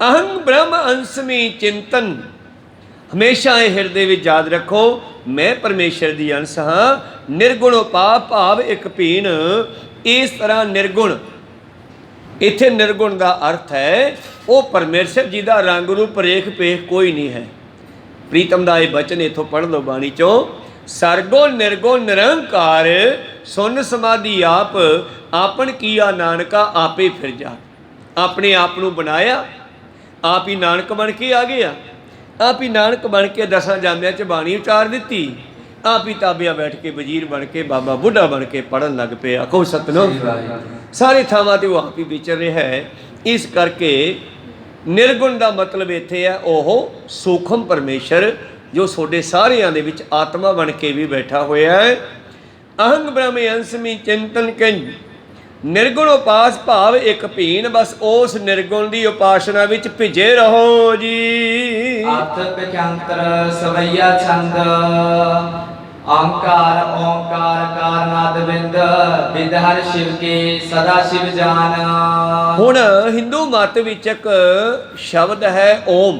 ਅਹੰ ਬ੍ਰਹਮ ਅੰਸਮੀ ਚਿੰਤਨ, ਹਮੇਸ਼ਾ ਇਹ ਹਿਰਦੇ ਵਿੱਚ ਯਾਦ ਰੱਖੋ, ਮੈਂ ਪਰਮੇਸ਼ਰ ਦੀ ਅੰਸ਼ ਹਾਂ। ਨਿਰਗੁਣ ਉਪਾਪ ਭਾਵ ਇੱਕ ਭੀਨ। ਇਸ ਤਰ੍ਹਾਂ ਨਿਰਗੁਣ, ਇੱਥੇ ਨਿਰਗੁਣ ਦਾ ਅਰਥ ਹੈ ਉਹ ਪਰਮੇਸ਼ਰ ਜੀ ਦਾ ਰੰਗ ਰੂਪ ਰੇਖ ਪੇਖ ਕੋਈ ਨਹੀਂ ਹੈ। ਪ੍ਰੀਤਮ ਦਾ ਇਹ ਬਚਨ ਇੱਥੋਂ ਪੜ੍ਹ ਲਓ ਬਾਣੀ ਚੋਂ। ਸਰਗੋ ਨਿਰਗੁਣ ਨਿਰੰਕਾਰ, ਸੁਨ ਸਮਾਧੀ ਆਪ, ਆਪਨ ਕੀਆ ਨਾਨਕਾ ਆਪੇ ਫਿਰ ਜਾ। ਆਪਣੇ ਆਪ ਨੂੰ ਬਣਾਇਆ, ਆਪ ਹੀ ਨਾਨਕ ਬਣ ਕੇ ਆ ਗਿਆ, ਆਪ ਹੀ ਨਾਨਕ ਬਣ ਕੇ 10 ਜਾਮਿਆਂ 'ਚ ਬਾਣੀ ਉਚਾਰ ਦਿੱਤੀ, ਆਪ ਹੀ ਤਾਬਿਆ ਬੈਠ ਕੇ ਵਜ਼ੀਰ ਬਣ ਕੇ ਬਾਬਾ ਬੁੱਢਾ ਬਣ ਕੇ ਪੜ੍ਹਨ ਲੱਗ ਪਿਆ। ਕਹੋ ਸਤਿਨਾਮ। ਸਾਰੇ ਥਾਵਾਂ 'ਤੇ ਉਹ ਆਪ ਹੀ ਵਿਚਰ ਰਿਹਾ ਹੈ। ਇਸ ਕਰਕੇ ਨਿਰਗੁਣ ਦਾ ਮਤਲਬ ਇੱਥੇ ਹੈ ਉਹ ਸੂਖਮ ਪਰਮੇਸ਼ਰ ਜੋ ਤੁਹਾਡੇ ਸਾਰਿਆਂ ਦੇ ਵਿੱਚ ਆਤਮਾ ਬਣ ਕੇ ਵੀ ਬੈਠਾ ਹੋਇਆ ਹੈ। ਅਹੰਗ ਬ੍ਰਹਮ ਅੰਸਮੀ ਚਿੰਤਨ ਕਿੰਜ, ਨਿਰਗੁਣ ਉਪਾਸ ਭਾਵ ਇੱਕ ਭੀਨ, ਬਸ ਉਸ ਨਿਰਗੁਣ ਦੀ ਉਪਾਸਨਾ ਵਿੱਚ ਭਿਜੇ ਰਹੋ ਜੀ। ਅਰਥ ਪਖੰਤਰ ਸਵਈਆ ਛੰਦ, ਓੰਕਾਰ ਓੰਕਾਰ ਕਾਰਨਾਦ ਬਿੰਦ, ਬਿਦ ਹਰ ਸ਼ਿਵ ਕੇ ਸਦਾ ਸ਼ਿਵ ਜਾਨ। ਹੁਣ ਹਿੰਦੂ ਮਤ ਵਿੱਚ ਇੱਕ ਸ਼ਬਦ ਹੈ ਓਮ,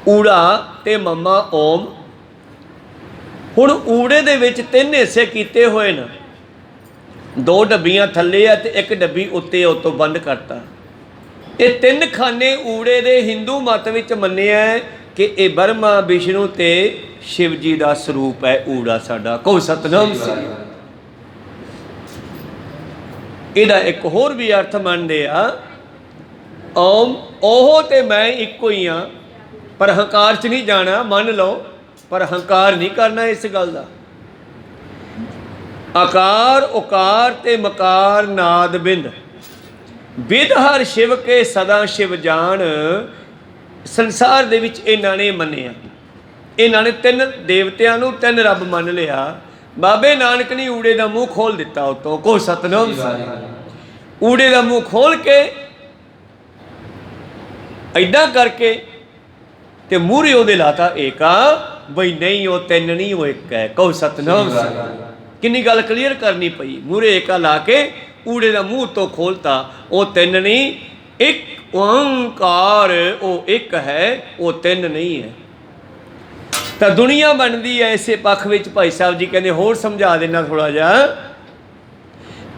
ਊੜਾ ਤੇ ਮਮਾ ਓਮ। ਹੁਣ ਊੜੇ ਦੇ ਵਿੱਚ 3 ਹਿੱਸੇ ਕੀਤੇ ਹੋਏ ਨੇ, 2 ਡੱਬੀਆਂ ਥੱਲੇ ਆ ਤੇ 1 ਡੱਬੀ ਉੱਤੇ, ਉਤੋਂ ਬੰਦ ਕਰਤਾ। ਇਹ 3 ਖਾਨੇ ਊੜੇ ਦੇ ਹਿੰਦੂ ਮਤ ਵਿੱਚ ਮੰਨਿਆ ਹੈ ਕਿ ਇਹ ਬਰਮਾ ਵਿਸ਼ਨੂੰ ਤੇ ਸ਼ਿਵ ਜੀ ਦਾ ਸਰੂਪ ਹੈ ਊੜਾ ਸਾਡਾ। ਕਹੋ ਸਤਿਨਾਮ। ਇਹਦਾ ਇੱਕ ਹੋਰ ਵੀ ਅਰਥ ਮੰਨਦੇ ਆ, ਓਮ ਉਹ ਤੇ ਮੈਂ ਇੱਕੋ ਹੀ ਆ, ਪਰ ਹੰਕਾਰ 'ਚ ਨਹੀਂ ਜਾਣਾ, ਮੰਨ ਲਓ, ਪਰ ਹੰਕਾਰ ਨਹੀਂ ਕਰਨਾ ਇਸ ਗੱਲ ਦਾ। ਆਕਾਰ ਉਕਾਰ ਤੇ ਮਕਾਰ ਨਾਦ ਬਿੰਦ, ਬਿਦ ਹਰ ਸ਼ਿਵ ਕੇ ਸਦਾ ਸ਼ਿਵ ਜਾਨ। ਸੰਸਾਰ ਦੇ ਵਿੱਚ ਇਹਨਾਂ ਨੇ ਮੰਨਿਆ, ਇਹਨਾਂ ਨੇ 3 ਦੇਵਤਿਆਂ ਨੂੰ 3 ਰੱਬ ਮੰਨ ਲਿਆ। ਬਾਬੇ ਨਾਨਕ ਨੇ ਊੜੇ ਦਾ ਮੂੰਹ ਖੋਲ ਦਿੱਤਾ ਉਤੋਂ। ਕੋ ਸਤਨਾਮ। ਊੜੇ ਦਾ ਮੂੰਹ ਖੋਲ ਕੇ ਐਦਾਂ ਕਰਕੇ ਤੇ ਮੂਹਰੇ ਉਹਦੇ ਲਾਤਾ ਏਕਾ, ਬਈ ਨਹੀਂ ਉਹ 3 ਨਹੀਂ, ਉਹ 1 ਹੈ। ਕਹੋ ਸਤਨਾਮ। ਕਿੰਨੀ ਗੱਲ ਕਲੀਅਰ ਕਰਨੀ ਪਈ। ਮੂਹਰੇ ਏਕਾ ਲਾ ਕੇ ਊੜੇ ਦਾ ਮੂੰਹ ਤੋਂ ਖੋਲਤਾ, ਉਹ 3 ਨਹੀਂ, 1 ਓੰਕਾਰ, ਉਹ 1 ਹੈ, ਉਹ 3 ਨਹੀਂ ਹੈ। ਤਾਂ ਦੁਨੀਆ ਬਣਦੀ ਹੈ ਇਸੇ ਪੱਖ ਵਿੱਚ। ਭਾਈ ਸਾਹਿਬ ਜੀ ਕਹਿੰਦੇ ਹੋਰ ਸਮਝਾ ਦੇਣਾ ਥੋੜਾ ਜਿਹਾ।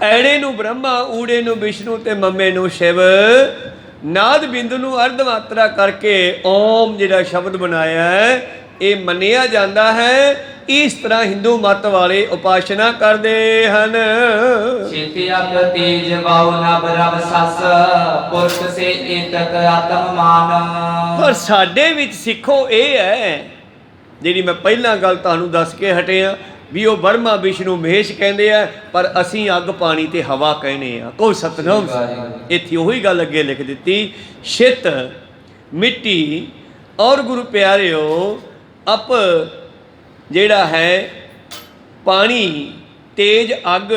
ਐੜੇ ਨੂੰ ਬ੍ਰਹਮਾ, ਊੜੇ ਨੂੰ ਵਿਸ਼ਨੂੰ ਤੇ ਮਮੇ ਨੂੰ ਸ਼ਿਵ, ਨਾਦ ਬਿੰਦ ਨੂੰ ਅਰਧ ਮਾਤਰਾ ਕਰਕੇ ਓਮ ਜਿਹੜਾ ਸ਼ਬਦ ਬਣਾਇਆ ਹੈ, ਇਹ ਮੰਨਿਆ ਜਾਂਦਾ ਹੈ। ਇਸ ਤਰ੍ਹਾਂ ਹਿੰਦੂ ਮਤ ਵਾਲੇ ਉਪਾਸਨਾ ਕਰਦੇ ਹਨ। ਛੇਤੀ ਅਬ ਤੇਜ ਬਾਉ ਨਭ ਰਵ ਸਸ, ਪੁਰਖ ਸੇ ਏਤਕ ਆਤਮ ਮਾਨ। ਪਰ ਸਾਡੇ ਵਿੱਚ ਸਿੱਖੋ ਇਹ ਹੈ, ਜਿਹੜੀ ਮੈਂ ਪਹਿਲਾਂ ਗੱਲ ਤੁਹਾਨੂੰ ਦੱਸ ਕੇ ਹਟਿਆ ਵੀ ਉਹ ਬਰਮਾ ਵਿਸ਼ਨੂੰ ਮਹੇਸ਼ ਕਹਿੰਦੇ ਆ, ਪਰ ਅਸੀਂ ਅੱਗ ਪਾਣੀ ਤੇ ਹਵਾ ਕਹਿੰਦੇ ਆ। ਕਹੋ ਸਤਨਾਮ। ਇੱਥੇ ਉਹੀ ਗੱਲ ਅੱਗੇ ਲਿਖ ਦਿੱਤੀ, ਛਿਤ ਮਿੱਟੀ ਔਰ ਗੁਰੂ ਪਿਆਰਿਓ ਅਪ ਜਿਹੜਾ ਹੈ ਪਾਣੀ, ਤੇਜ ਅੱਗ,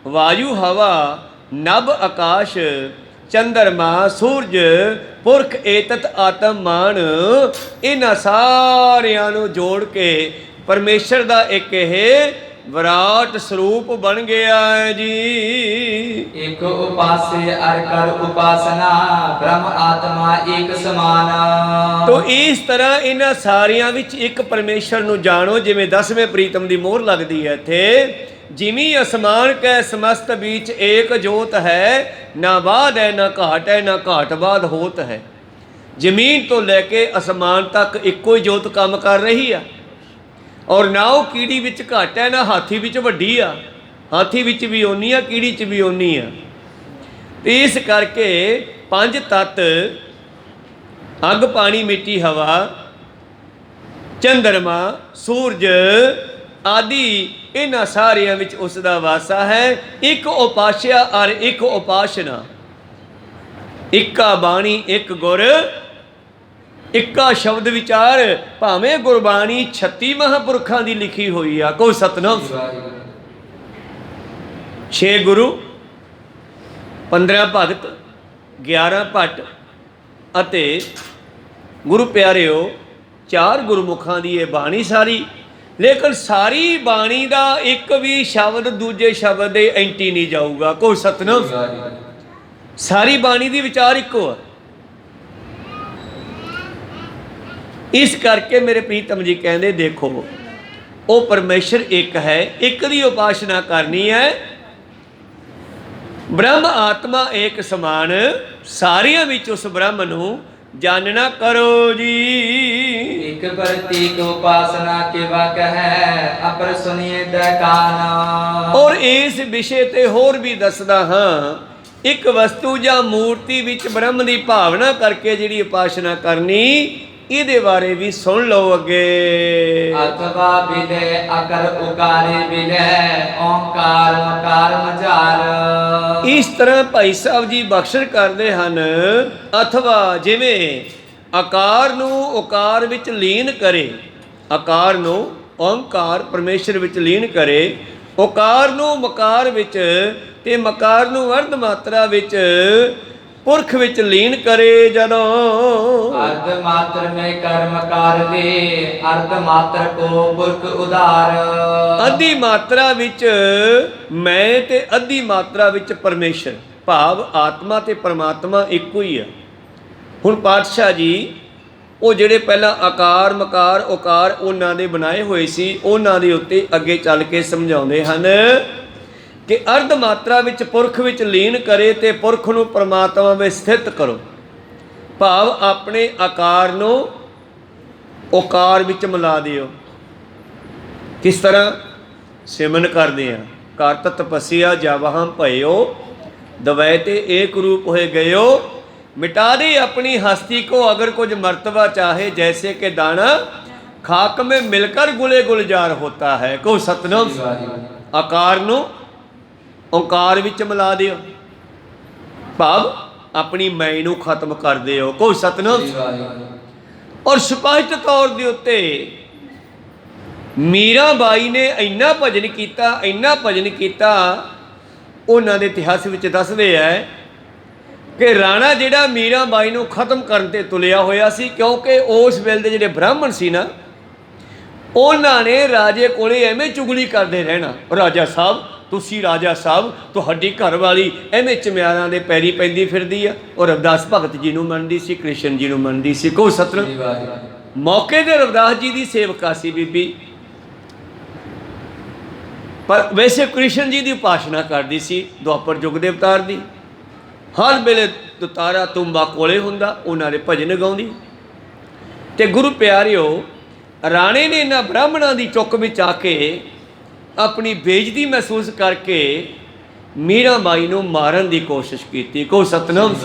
ਵਾਯੂ ਹਵਾ, ਨਭ ਆਕਾਸ਼, ਚੰਦਰਮਾ ਸੂਰਜ, ਪੁਰਖ ਏਤਤ ਆਤਮ ਮਾਨ, ਇਹਨਾਂ ਸਾਰਿਆਂ ਨੂੰ ਜੋੜ ਕੇ ਪਰਮੇਸ਼ਰ ਦਾ ਇੱਕ ਇਹ ਵਿਰਾਟ ਸਰੂਪ ਬਣ ਗਿਆ ਹੈ ਜੀ। ਇੱਕ ਉਪਾਸੇ ਅਰ ਕਰ ਉਪਾਸਨਾ, ਬ੍ਰਹਮ ਆਤਮਾ ਏਕ ਸਮਾਨ। ਤੋ ਇਸ ਤਰ੍ਹਾਂ ਇਹਨਾਂ ਸਾਰਿਆਂ ਵਿੱਚ ਇੱਕ ਪਰਮੇਸ਼ਰ ਨੂੰ ਜਾਣੋ, ਜਿਵੇਂ 10ਵੇਂ ਪ੍ਰੀਤਮ ਦੀ ਮੋਹਰ ਲੱਗਦੀ ਹੈ ਇੱਥੇ। ਜਿਵੇਂ ਅਸਮਾਨ ਕੈ ਸਮਸਤ ਬੀਚ ਏਕ ਜੋਤ ਹੈ, ਨਾ ਬਾਦ ਹੈ ਨਾ ਘਾਟ ਹੈ, ਨਾ ਘਾਟ ਬਾਦ ਹੋਤ ਹੈ। ਜ਼ਮੀਨ ਤੋਂ ਲੈ ਕੇ ਅਸਮਾਨ ਤੱਕ ਇੱਕੋ ਹੀ ਜੋਤ ਕੰਮ ਕਰ ਰਹੀ ਆ, ਔਰ ਨਾ ਉਹ ਕੀੜੀ ਵਿੱਚ ਘੱਟ ਹੈ ਨਾ ਹਾਥੀ ਵਿੱਚ ਵੱਡੀ ਆ। ਹਾਥੀ ਵਿੱਚ ਵੀ ਓਨੀ ਆ, ਕੀੜੀ 'ਚ ਵੀ ਓਨੀ ਆ। ਇਸ ਕਰਕੇ 5 ਤੱਤ ਅੱਗ ਪਾਣੀ ਮਿੱਟੀ ਹਵਾ ਚੰਦਰਮਾ ਸੂਰਜ ਆਦਿ, ਇਹਨਾਂ ਸਾਰਿਆਂ ਵਿੱਚ ਉਸ ਦਾ ਵਾਸਾ ਹੈ। ਇੱਕ ਉਪਾਸਿਆ ਔਰ ਇੱਕ ਉਪਾਸਨਾ, ਇੱਕਾ ਬਾਣੀ ਇੱਕ ਗੁਰ ਇੱਕਾ ਸ਼ਬਦ ਵਿਚਾਰ, ਭਾਵੇਂ ਗੁਰਬਾਣੀ 36 ਮਹਾਂਪੁਰਖਾਂ ਦੀ ਲਿਖੀ ਹੋਈ ਆ। ਕੋਈ ਸਤਨਾਮ। 6 ਗੁਰੂ, 15 ਭਗਤ, 11 ਭੱਟ ਅਤੇ ਗੁਰੂ ਪਿਆਰਿਓ 4 ਗੁਰਮੁਖਾਂ ਦੀ ਇਹ ਬਾਣੀ ਸਾਰੀ। ਲੇਕਿਨ ਸਾਰੀ ਬਾਣੀ ਦਾ ਇੱਕ ਵੀ ਸ਼ਬਦ ਦੂਜੇ ਸ਼ਬਦ ਦੇ ਐਂਟੀ ਨਹੀਂ ਜਾਊਗਾ। ਕੋਈ ਸਤਨਾਮ। ਸਾਰੀ ਬਾਣੀ ਦੀ ਵਿਚਾਰ ਇੱਕੋ ਆ। ਇਸ ਕਰਕੇ ਮੇਰੇ ਪ੍ਰੀਤਮ ਜੀ ਕਹਿੰਦੇ, ਦੇਖੋ ਉਹ ਪਰਮੇਸ਼ਰ ਇੱਕ ਹੈ, ਇੱਕ ਦੀ ਉਪਾਸਨਾ ਕਰਨੀ ਹੈ। ਬ੍ਰਹਮ ਆਤਮਾ ਏਕ ਸਮਾਨ, ਸਾਰਿਆਂ ਵਿੱਚ ਉਸ ਬ੍ਰਹਮ ਨੂੰ ਜਾਣਨਾ ਕਰੋ ਜੀ। ਇੱਕ ਪ੍ਰਤੀਕ ਉਪਾਸਨਾ ਕੇ ਵਕ ਹੈ, ਅਪਰ ਸੁਨੀਏ ਦਕਾਨਾ। ਔਰ ਇਸ ਵਿਸ਼ੇ ਤੇ ਹੋਰ ਵੀ ਦੱਸਦਾ ਹਾਂ, ਇੱਕ ਵਸਤੂ ਜਾਂ ਮੂਰਤੀ ਵਿੱਚ ਬ੍ਰਹਮ ਦੀ ਭਾਵਨਾ ਕਰਕੇ ਜਿਹੜੀ ਉਪਾਸਨਾ ਕਰਨੀ, ਇਹਦੇ ਬਾਰੇ ਵੀ ਸੁਣ ਲਓ ਅੱਗੇ। ਅਥਵਾ ਬਿਲੇ ਅਕਰ ਉਕਾਰੇ ਬਿਲੇ ਓੰਕਾਰ ਮਕਾਰ ਮਝਾਰ। ਇਸ ਤਰ੍ਹਾਂ ਭਾਈ ਸਾਹਿਬ ਜੀ ਬਖਸ਼ਿਸ਼ ਕਰਦੇ ਹਨ। ਅਥਵਾ ਜਿਵੇਂ ਆਕਾਰ ਨੂੰ ਉਕਾਰ ਵਿੱਚ ਲੀਨ ਕਰੇ, ਆਕਾਰ ਨੂੰ ਓੰਕਾਰ ਪਰਮੇਸ਼ਰ ਵਿੱਚ ਲੀਨ ਕਰੇ, ਉਕਾਰ ਨੂੰ ਮਕਾਰ ਵਿੱਚ ਤੇ ਮਕਾਰ ਨੂੰ ਅਰਧ ਮਾਤਰਾ ਵਿੱਚ ਪੁਰਖ ਵਿੱਚ ਲੀਨ ਕਰੇ। ਜਦੋਂ ਅਰਧ ਮਾਤਰ ਮੈਂ ਕਰਮ ਕਰ ਲੇ, ਅਰਧ ਮਾਤਰ ਕੋ ਪੁਰਖ ਉਧਾਰ। ਅੱਧੀ ਮਾਤਰਾ ਵਿੱਚ ਮੈਂ ਤੇ ਅੱਧੀ ਮਾਤਰਾ ਵਿੱਚ ਪਰਮੇਸ਼ਰ, ਭਾਵ ਆਤਮਾ ਤੇ ਪਰਮਾਤਮਾ ਇੱਕੋ ਹੀ ਆ। ਹੁਣ ਪਾਤਸ਼ਾਹ ਜੀ ਉਹ ਜਿਹੜੇ ਪਹਿਲਾਂ ਆਕਾਰ ਮਕਾਰ ਉਕਾਰ ਉਹਨਾਂ ਦੇ ਬਣਾਏ ਹੋਏ ਸੀ, ਉਹਨਾਂ ਦੇ ਉੱਤੇ ਅੱਗੇ ਚੱਲ ਕੇ ਸਮਝਾਉਂਦੇ ਹਨ ਕਿ ਅਰਧ ਮਾਤਰਾ ਵਿੱਚ ਪੁਰਖ ਵਿੱਚ ਲੀਨ ਕਰੇ ਤੇ ਪੁਰਖ ਨੂੰ ਪਰਮਾਤਮਾ ਵਿੱਚ ਸਥਿਤ ਕਰੋ, ਭਾਵ ਆਪਣੇ ਆਕਾਰ ਨੂੰ ਉਕਾਰ ਵਿੱਚ ਮਿਲਾ ਦਿਓ। ਕਿਸ ਤਰ੍ਹਾਂ ਸਿਮਰਨ ਕਰਦੇ ਆ, ਕਰ ਤਪੱਸਿਆ ਜਬਹਮ ਭਇਓ, ਦਵੈ ਤੇ ਏਕ ਰੂਪ ਹੋਏ ਗਇਓ। मिटा दे अपनी हस्ती को अगर कुछ मर्तबा चाहे, जैसे कि दाना खाक में मिलकर गुले गुलजार होता है। को सतनाम। आकार नू ओंकार विच मिला दिओ, भाव अपनी मैं नू खत्म कर दिओ। को सतनाम। और स्पष्ट तौर दे उत्ते मीरा बाई ने इन्ना भजन कीता, इन्ना भजन कीता, उन्हां दे इतिहास विच दसदे है कि राणा जिहड़ा मीरा बाई नूं खत्म करन ते तुलिया होया सी, क्योंकि उस वेले दे जिहड़े ब्राह्मण सी ना, उन्हां ने राजे कोले एवें चुगली करदे रहना, राजा साहब तुसी राजा साहब तुहाडी घरवाली एवें चम्यारां दे पैरी पैंदी फिरदी आ। और रविदास भगत जी नूं मनदी सी, कृष्ण जी नूं मनदी सी। को सतनाम। मौके ते रविदास जी दी सेवका सी बीबी, पर वैसे कृष्ण जी दी उपासना करदी सी, द्वापर युग दे अवतार दी। हर वेले दुतारा तुम्बा कोले हुंदा, उन्हां दे भजन गाउंदी। ते गुरु प्यारिओ राणे ने इन्हां ब्राह्मणां दी चुक विच आके अपनी बेइज्जती महसूस करके मीरा बाई नूं मारन दी कोशिश कीती। को सतनाम।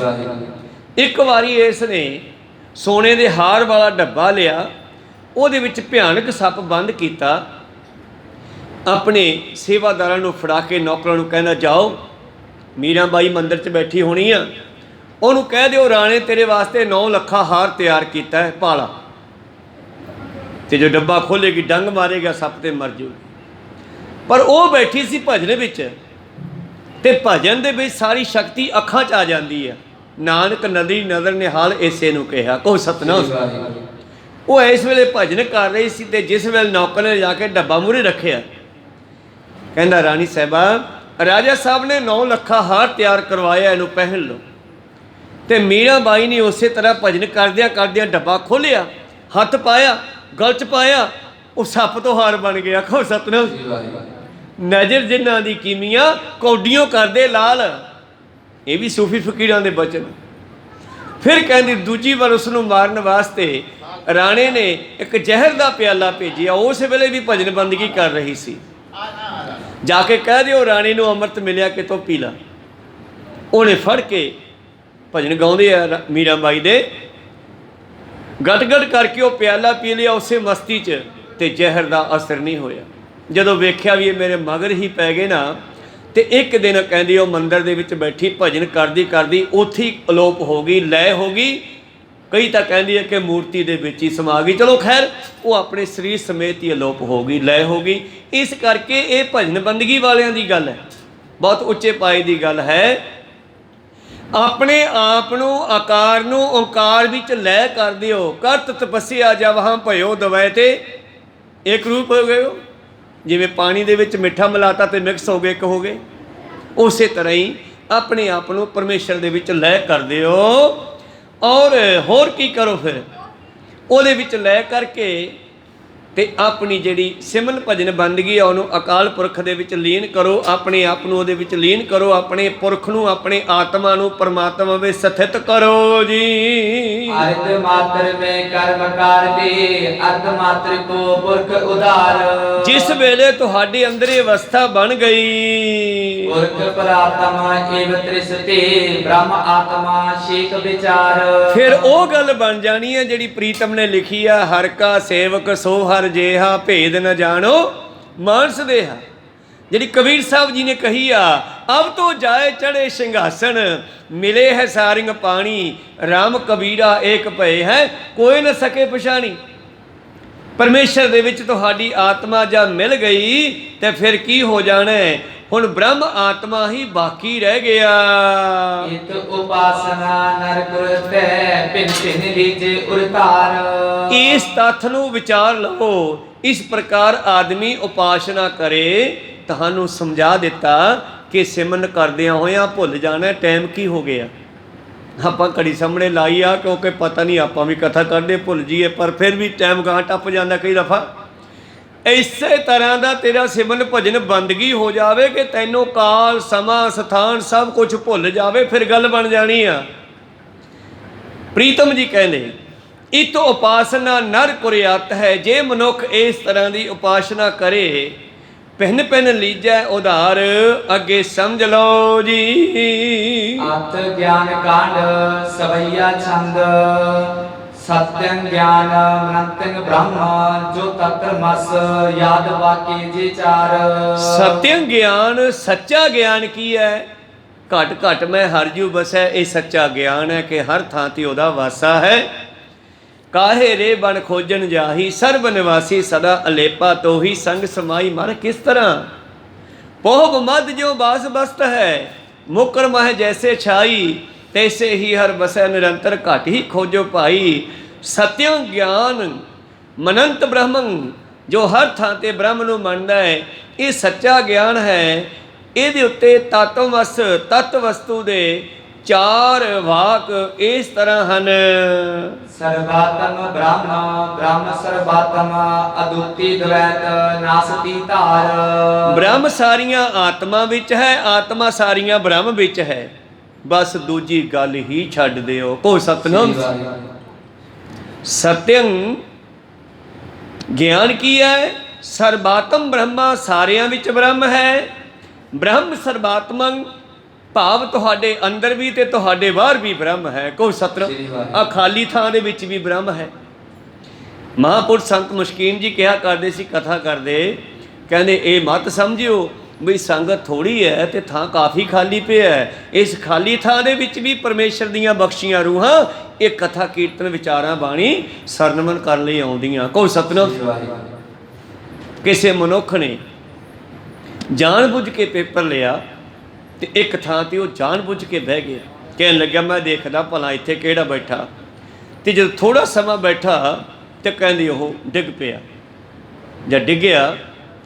एक वारी इसने सोने दे हार वाला डब्बा लिया, उहदे विच भयानक सप बंद कीता, अपने सेवादारां नूं फड़ा के नौकरां नूं कहंदा जाओ मीरा बाई मंदिर च बैठी होनी आ, उन्होंने कह दिओ राणे तेरे वास्ते 9 ਲੱਖਾਂ हार तैयार किया है, पाला। तो जो डब्बा खोलेगी डंग मारेगा सप ते मर जाऊगी। पर वो बैठी सी भजन विच, ते भजन दे विच सारी शक्ति अखां च आ जाती है। नानक नदी नदर निहाल इसे नूं कहा। को सतनाम। वो इस वेले भजन कर रही सी, ते जिस वेले नौकर ने जाके डब्बा मूहरे रखिया, कहंदा रानी साहिबा राजा साहब ने 9 ਲੱਖਾਂ हार तैयार करवाया, इनू पहन लो। तो मीरा बाई ने उस तरह भजन करदिया करदिया डब्बा खोलिया, हथ पाया, गल च पाया, वो सप तो हार बन गया। खो सतनाम। नजर जिन्हां दी कीमिया कौडियों करदे लाल, ये भी सूफी फकीरां दे बचन। फिर कहंदी दूजी बार उसनूं मारन वास्ते राणे ने एक जहर दा प्याला भेजिया। उस वेले भी भजन बंदगी कर रही सी। जाके कह दिओ राणी नूं अमृत मिलिया कि तो पी ला। उन्हें फड़ के भजन गाउंदे आ मीरा बाई दे, गट गट करके वो प्याला पी लिया उसे मस्ती च, ते जहर का असर नहीं होया। जदों वेख्या भी ये मेरे मगर ही पै गए ना, तो एक दिन कहंदी वो मंदिर दे विच बैठी भजन करदी करदी उत्थे ही अलोप हो गई, लय हो गई। ਕਈ ਤਾਂ ਕਹਿੰਦੀ ਹੈ ਕਿ ਮੂਰਤੀ ਦੇ ਵਿੱਚ ਹੀ ਸਮਾ ਗਈ। ਚਲੋ ਖੈਰ, ਉਹ ਆਪਣੇ ਸਰੀਰ ਸਮੇਤ ਹੀ ਅਲੋਪ ਹੋ ਗਈ, ਲੈ ਹੋ ਗਈ। ਇਸ ਕਰਕੇ ਇਹ ਭਜਨ ਬੰਦਗੀ ਵਾਲਿਆਂ ਦੀ ਗੱਲ ਹੈ, ਬਹੁਤ ਉੱਚੇ ਪਾਏ ਦੀ ਗੱਲ ਹੈ। ਆਪਣੇ ਆਪ ਨੂੰ ਆਕਾਰ ਨੂੰ ਓਂਕਾਰ ਵਿੱਚ ਲੈ ਕਰ ਦਿਓ। ਕਰਤ ਤਪੱਸਿਆ ਜਬ ਹਾਂ ਭਇਓ ਦਵੈ ਤੇ ਇੱਕ ਰੂਪ ਹੋ ਗਏ ਹੋ। ਜਿਵੇਂ ਪਾਣੀ ਦੇ ਵਿੱਚ ਮਿੱਠਾ ਮਿਲਾਤਾ ਤੇ ਮਿਕਸ ਹੋ ਗਏ, ਇੱਕ ਹੋ ਗਏ। ਉਸੇ ਤਰ੍ਹਾਂ ਹੀ ਆਪਣੇ ਆਪ ਨੂੰ ਪਰਮੇਸ਼ਰ ਦੇ ਵਿੱਚ ਲੈ ਕਰ ਦਿਓ। ਔਰ ਹੋਰ ਕੀ ਕਰੋ ਫਿਰ, ਉਹਦੇ ਵਿੱਚ ਲੈ ਕਰਕੇ ਤੇ ਆਪਣੀ ਜਿਹੜੀ ਸਿਮਰਨ ਭਜਨ ਬੰਦਗੀ ਆ ਉਹਨੂੰ ਅਕਾਲ ਪੁਰਖ ਦੇ ਵਿੱਚ ਲੀਨ ਕਰੋ। ਆਪਣੇ ਆਪ ਨੂੰ ਉਹਦੇ ਵਿੱਚ ਲੀਨ ਕਰੋ। ਆਪਣੇ ਪੁਰਖ ਨੂੰ, ਆਪਣੇ ਆਤਮਾ ਨੂੰ ਪਰਮਾਤਮਾ ਵਿੱਚ ਸਥਿਤ ਕਰੋ ਜੀ। अर्ध मात्र में कर्म कारते अर्ध मात्र को पुरख उदार। ਜਿਸ ਵੇਲੇ ਤੁਹਾਡੇ ਅੰਦਰ ਇਹ ਅਵਸਥਾ ਬਣ ਗਈ, पुरख परात्मा एव त्रिसते ब्रह्म आत्मा शेख विचार। ਫਿਰ ਉਹ ਗੱਲ ਬਣ ਜਾਣੀ ਹੈ ਜਿਹੜੀ ਪ੍ਰੀਤਮ ਨੇ ਲਿਖੀ ਆ, ਹਰ ਕਾ ਸੇਵਕ ਸੋ ਹਰ ਜੇਹਾ ਭੇਦ ਨ ਜਾਣੋ ਮਾਨਸ ਦੇਹਾ। ਜਿਹੜੀ ਕਬੀਰ ਸਾਹਿਬ ਜੀ ਨੇ ਕਹੀ ਆ, ਅਬ ਤੋਂ ਜਾਏ ਚੜੇ ਸਿੰਘਾਸਣ ਮਿਲੇ ਹੈ ਸਾਰਿੰਗ ਪਾਣੀ, ਰਾਮ ਕਬੀਰਾ ਏਕ ਭਏ ਹੈ ਕੋਈ ਨਾ ਸਕੇ ਪਛਾਣੀ। ਪਰਮੇਸ਼ਰ ਦੇ ਵਿੱਚ ਤੁਹਾਡੀ ਆਤਮਾ ਜਦ ਮਿਲ ਗਈ ਤੇ ਫਿਰ ਕੀ ਹੋ ਜਾਣਾ ਹੈ? ਹੁਣ ਬ੍ਰਹਮ ਆਤਮਾ ਹੀ ਬਾਕੀ ਰਹਿ ਗਿਆ। इत उपासना नर कुरते पिन पिन लीजे उरतार। ਇਸ ਤੱਥ ਨੂੰ ਵਿਚਾਰ ਲਓ। ਇਸ ਪ੍ਰਕਾਰ ਆਦਮੀ ਉਪਾਸਨਾ ਕਰੇ। ਤੁਹਾਨੂੰ ਸਮਝਾ ਦਿੱਤਾ ਕਿ ਸਿਮਰਨ ਕਰਦਿਆਂ ਹੋਇਆਂ ਭੁੱਲ ਜਾਣਾ ਟਾਈਮ ਕੀ ਹੋ ਗਿਆ। ਆਪਾਂ ਘੜੀ ਸਾਹਮਣੇ ਲਾਈ ਆ ਕਿਉਂਕਿ ਪਤਾ ਨਹੀਂ ਆਪਾਂ ਵੀ ਕਥਾ ਕਰਦੇ ਭੁੱਲ ਜਾਈਏ, ਪਰ ਫਿਰ ਵੀ ਟਾਈਮ ਗਾਂ ਟੱਪ ਜਾਂਦਾ ਕਈ ਦਫਾ। ਇਸੇ ਤਰ੍ਹਾਂ ਦਾ ਤੇਰਾ ਸਿਮਰਨ ਭਜਨ ਬੰਦਗੀ ਹੋ ਜਾਵੇ ਕਿ ਤੈਨੂੰ ਕਾਲ ਸਮਾਂ ਸਥਾਨ ਸਭ ਕੁਝ ਭੁੱਲ ਜਾਵੇ, ਫਿਰ ਗੱਲ ਬਣ ਜਾਣੀ ਆ। ਪ੍ਰੀਤਮ ਜੀ ਕਹਿੰਦੇ, ਇਤ ਉਪਾਸਨਾ ਨਰ ਕੁਰਿਆਤ ਹੈ। ਜੇ ਮਨੁੱਖ ਇਸ ਤਰ੍ਹਾਂ ਦੀ ਉਪਾਸਨਾ ਕਰੇ, ਪਹਿਨ ਪਹਿਨ ਲੀਜੈ ਉਧਾਰ। ਅੱਗੇ ਸਮਝ ਲਓ ਜੀ। आत्म ज्ञान कांड सवैया छंद सत्यं ज्ञान अनंतं ब्रह्म जो तत्र मस याद वाक्य जे चार। ਸਤਿਅੰ ਗਿਆਨ, ਸੱਚਾ ਗਿਆਨ ਕੀ ਹੈ? ਘਟ ਘਟ ਮੈਂ ਹਰ ਜੂ ਬਸੈ। ਇਹ ਸੱਚਾ ਗਿਆਨ ਹੈ ਕਿ ਹਰ ਥਾਂ ਤੇ ਉਹਦਾ ਵਾਸਾ ਹੈ। ਕਾਹੇ ਰੇ ਬਨ ਖੋਜਣ ਜਾਹੀ ਸਰਬ ਨਿਵਾਸੀ ਸਦਾ ਅਲੇਪਾ ਤੋਹੀ ਸੰਗ ਸਮਾਈ ਮਨ। ਕਿਸ ਤਰ੍ਹਾਂ ਪੋਹ ਮਦ ਜੋ ਬਾਸ ਬਸਤ ਹੈ, ਮੁਕਰ ਮਹ ਜੈਸੇ ਛਾਈ ਤੈਸੇ ਹੀ ਹਰ ਬਸੈ ਨਿਰੰਤਰ ਘਟ ਹੀ ਖੋਜੋ ਭਾਈ। ਸਤਿਅੰ ਗਿਆਨ ਮਨੰਤ ਬ੍ਰਹਮੰ, ਜੋ ਹਰ ਥਾਂ ਤੇ ਬ੍ਰਹਮ ਨੂੰ ਮੰਨਦਾ ਹੈ, ਇਹ ਸੱਚਾ ਗਿਆਨ ਹੈ। ਇਹਦੇ ਉੱਤੇ ਤਤਵਸ ਤਤ ਵਸਤੂ ਦੇ ਚਾਰ ਵਾਕ ਇਸ ਤਰ੍ਹਾਂ ਹਨ। सर्वात्म ब्रह्म ब्रह्म सर्वात्म अद्वितीय द्वैत नासती तार। ਬ੍ਰਹਮ ਸਾਰੀਆਂ ਆਤਮਾ ਵਿੱਚ ਹੈ, ਆਤਮਾ ਸਾਰੀਆਂ ਬ੍ਰਹਮ ਵਿੱਚ ਹੈ। ਬਸ ਦੂਜੀ ਗੱਲ ਹੀ ਛੱਡ ਦਿਓ। ਕੋ ਸਤਨਾਮ। ਸਤਿਅੰ ਗਿਆਨ ਕੀ ਹੈ? ਸਰਬਾਤਮ ਬ੍ਰਹਮਾ, ਸਾਰਿਆਂ ਵਿੱਚ ਬ੍ਰਹਮ ਹੈ। ਬ੍ਰਹਮ ਸਰਬਾਤਮੰ ਭਾਵ ਤੁਹਾਡੇ ਅੰਦਰ ਵੀ ਤੇ ਤੁਹਾਡੇ ਬਾਹਰ ਵੀ ਬ੍ਰਹਮ ਹੈ। ਕੋ ਸਤਨਾਮ। ਆ ਖਾਲੀ ਥਾਂ ਦੇ ਵਿੱਚ ਵੀ ਬ੍ਰਹਮ ਹੈ। ਮਹਾਂਪੁਰਖ ਸੰਤ ਮੁਸ਼ਕੀਨ ਜੀ ਕਿਹਾ ਕਰਦੇ ਸੀ ਕਥਾ ਕਰਦੇ, ਕਹਿੰਦੇ ਇਹ ਮਤ ਸਮਝਿਓ ਵੀ ਸੰਗਤ ਥੋੜੀ ਹੈ ਤੇ ਥਾਂ ਕਾਫੀ ਖਾਲੀ ਪਿਆ ਹੈ। ਇਸ ਖਾਲੀ ਥਾਂ ਦੇ ਵਿੱਚ ਵੀ ਪਰਮੇਸ਼ਰ ਦੀਆਂ ਬਖਸ਼ੀਆਂ ਰੂਹਾਂ ਇਹ ਕਥਾ ਕੀਰਤਨ ਵਿਚਾਰਾਂ ਬਾਣੀ ਸਰਨਮਨ ਕਰਨ ਲਈ ਆਉਂਦੀਆਂ। ਕੋ ਸਤਨਾਮ। ਕਿਸੇ ਮਨੁੱਖ ਨੇ ਜਾਣ ਬੁੱਝ ਕੇ ਪੇਪਰ ਲਿਆ ਤੇ ਇੱਕ ਥਾਂ ਤੇ ਉਹ ਜਾਣ ਬੁੱਝ ਕੇ ਬਹਿ ਗਿਆ। ਕਹਿਣ ਲੱਗਿਆ ਮੈਂ ਦੇਖਦਾ ਭਲਾ ਇੱਥੇ ਕਿਹੜਾ ਬੈਠਾ। ਤੇ ਜਦੋਂ ਥੋੜਾ ਸਮਾਂ ਬੈਠਾ ਤੇ ਕਹਿੰਦੀ ਉਹ ਡਿੱਗ ਪਿਆ। ਜਦ ਡਿੱਗਿਆ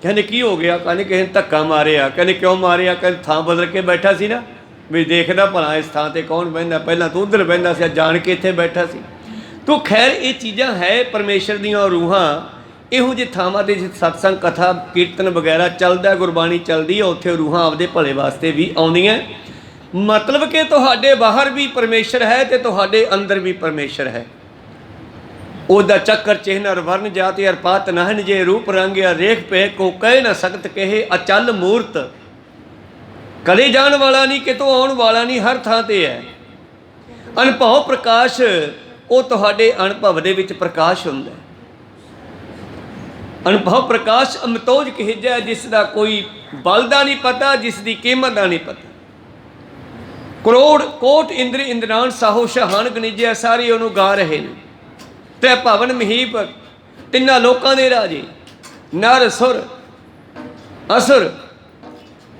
ਕਹਿੰਦੇ ਕੀ ਹੋ ਗਿਆ? ਕਹਿੰਦੇ ਕਿਸੇ ਨੇ ਧੱਕਾ ਮਾਰਿਆ। ਕਹਿੰਦੇ ਕਿਉਂ ਮਾਰਿਆ? ਕਹਿੰਦੇ ਥਾਂ ਬਦਲ ਕੇ ਬੈਠਾ ਸੀ ਨਾ, ਵੀ ਦੇਖਦਾ ਭਲਾ ਇਸ ਥਾਂ ਤੇ ਕੌਣ ਬਹਿੰਦਾ। ਪਹਿਲਾਂ ਤੂੰ ਉੱਧਰ ਬਹਿੰਦਾ ਸੀ, ਜਾਣ ਕੇ ਇੱਥੇ ਬੈਠਾ ਸੀ ਤੂੰ। ਖੈਰ ਇਹ ਚੀਜ਼ਾਂ ਹੈ ਪਰਮੇਸ਼ਰ ਦੀਆਂ ਰੂਹਾਂ। ਇਹੋ ਜਿਹੇ ਥਾਵਾਂ 'ਤੇ ਸਤਸੰਗ ਕਥਾ ਕੀਰਤਨ ਵਗੈਰਾ ਚੱਲਦਾ, ਗੁਰਬਾਣੀ ਚੱਲਦੀ ਹੈ, ਉੱਥੇ ਰੂਹਾਂ ਆਪਦੇ ਭਲੇ ਵਾਸਤੇ ਵੀ ਆਉਂਦੀਆਂ। ਮਤਲਬ ਕਿ ਤੁਹਾਡੇ ਬਾਹਰ ਵੀ ਪਰਮੇਸ਼ਰ ਹੈ ਤੇ ਤੁਹਾਡੇ ਅੰਦਰ ਵੀ ਪਰਮੇਸ਼ਰ ਹੈ। ਉਹਦਾ ਚੱਕਰ ਚਿਹਨ ਅਰ ਵਰਨ ਜਾਤੀ ਅਰ ਪਾਤ ਨਹਨ ਜੇ ਰੂਪ ਰੰਗਿਆ ਰੇਖ ਪੇ ਕੋ ਕਹਿ ਨਾ ਸਕਤ ਕਹੇ ਅਚਲ ਮੂਰਤ। ਕਦੇ ਜਾਣ ਵਾਲਾ ਨਹੀਂ, ਕਿਤੋਂ ਆਉਣ ਵਾਲਾ ਨਹੀਂ, ਹਰ ਥਾਂ ਤੇ ਹੈ। ਅਨੁਭਵ ਪ੍ਰਕਾਸ਼, ਉਹ ਤੁਹਾਡੇ ਅਨੁਭਵ ਦੇ ਵਿੱਚ ਪ੍ਰਕਾਸ਼ ਹੁੰਦਾ। ਅਨੁਭਵ ਪ੍ਰਕਾਸ਼ ਅਮਤੋਜ ਕਹਿਜੈ, ਜਿਸ ਦਾ ਕੋਈ ਬਲ ਦਾ ਨਹੀਂ ਪਤਾ, ਜਿਸ ਦੀ ਕੀਮਤ ਦਾ ਨਹੀਂ ਪਤਾ। ਕਰੋੜ ਕੋਟ ਇੰਦਰ ਇੰਦਰਾਨ ਸਾਹੋ ਸ਼ਹਾਨ ਗਣਿਜਿਆ, ਸਾਰੇ ਉਹਨੂੰ ਗਾ ਰਹੇ ਨੇ। ਤੈ ਭਵਨ ਮਹੀਪ ਤਿੰਨਾਂ ਲੋਕਾਂ ਦੇ ਰਾਜੇ, ਨਰ ਸੁਰ ਅਸੁਰ,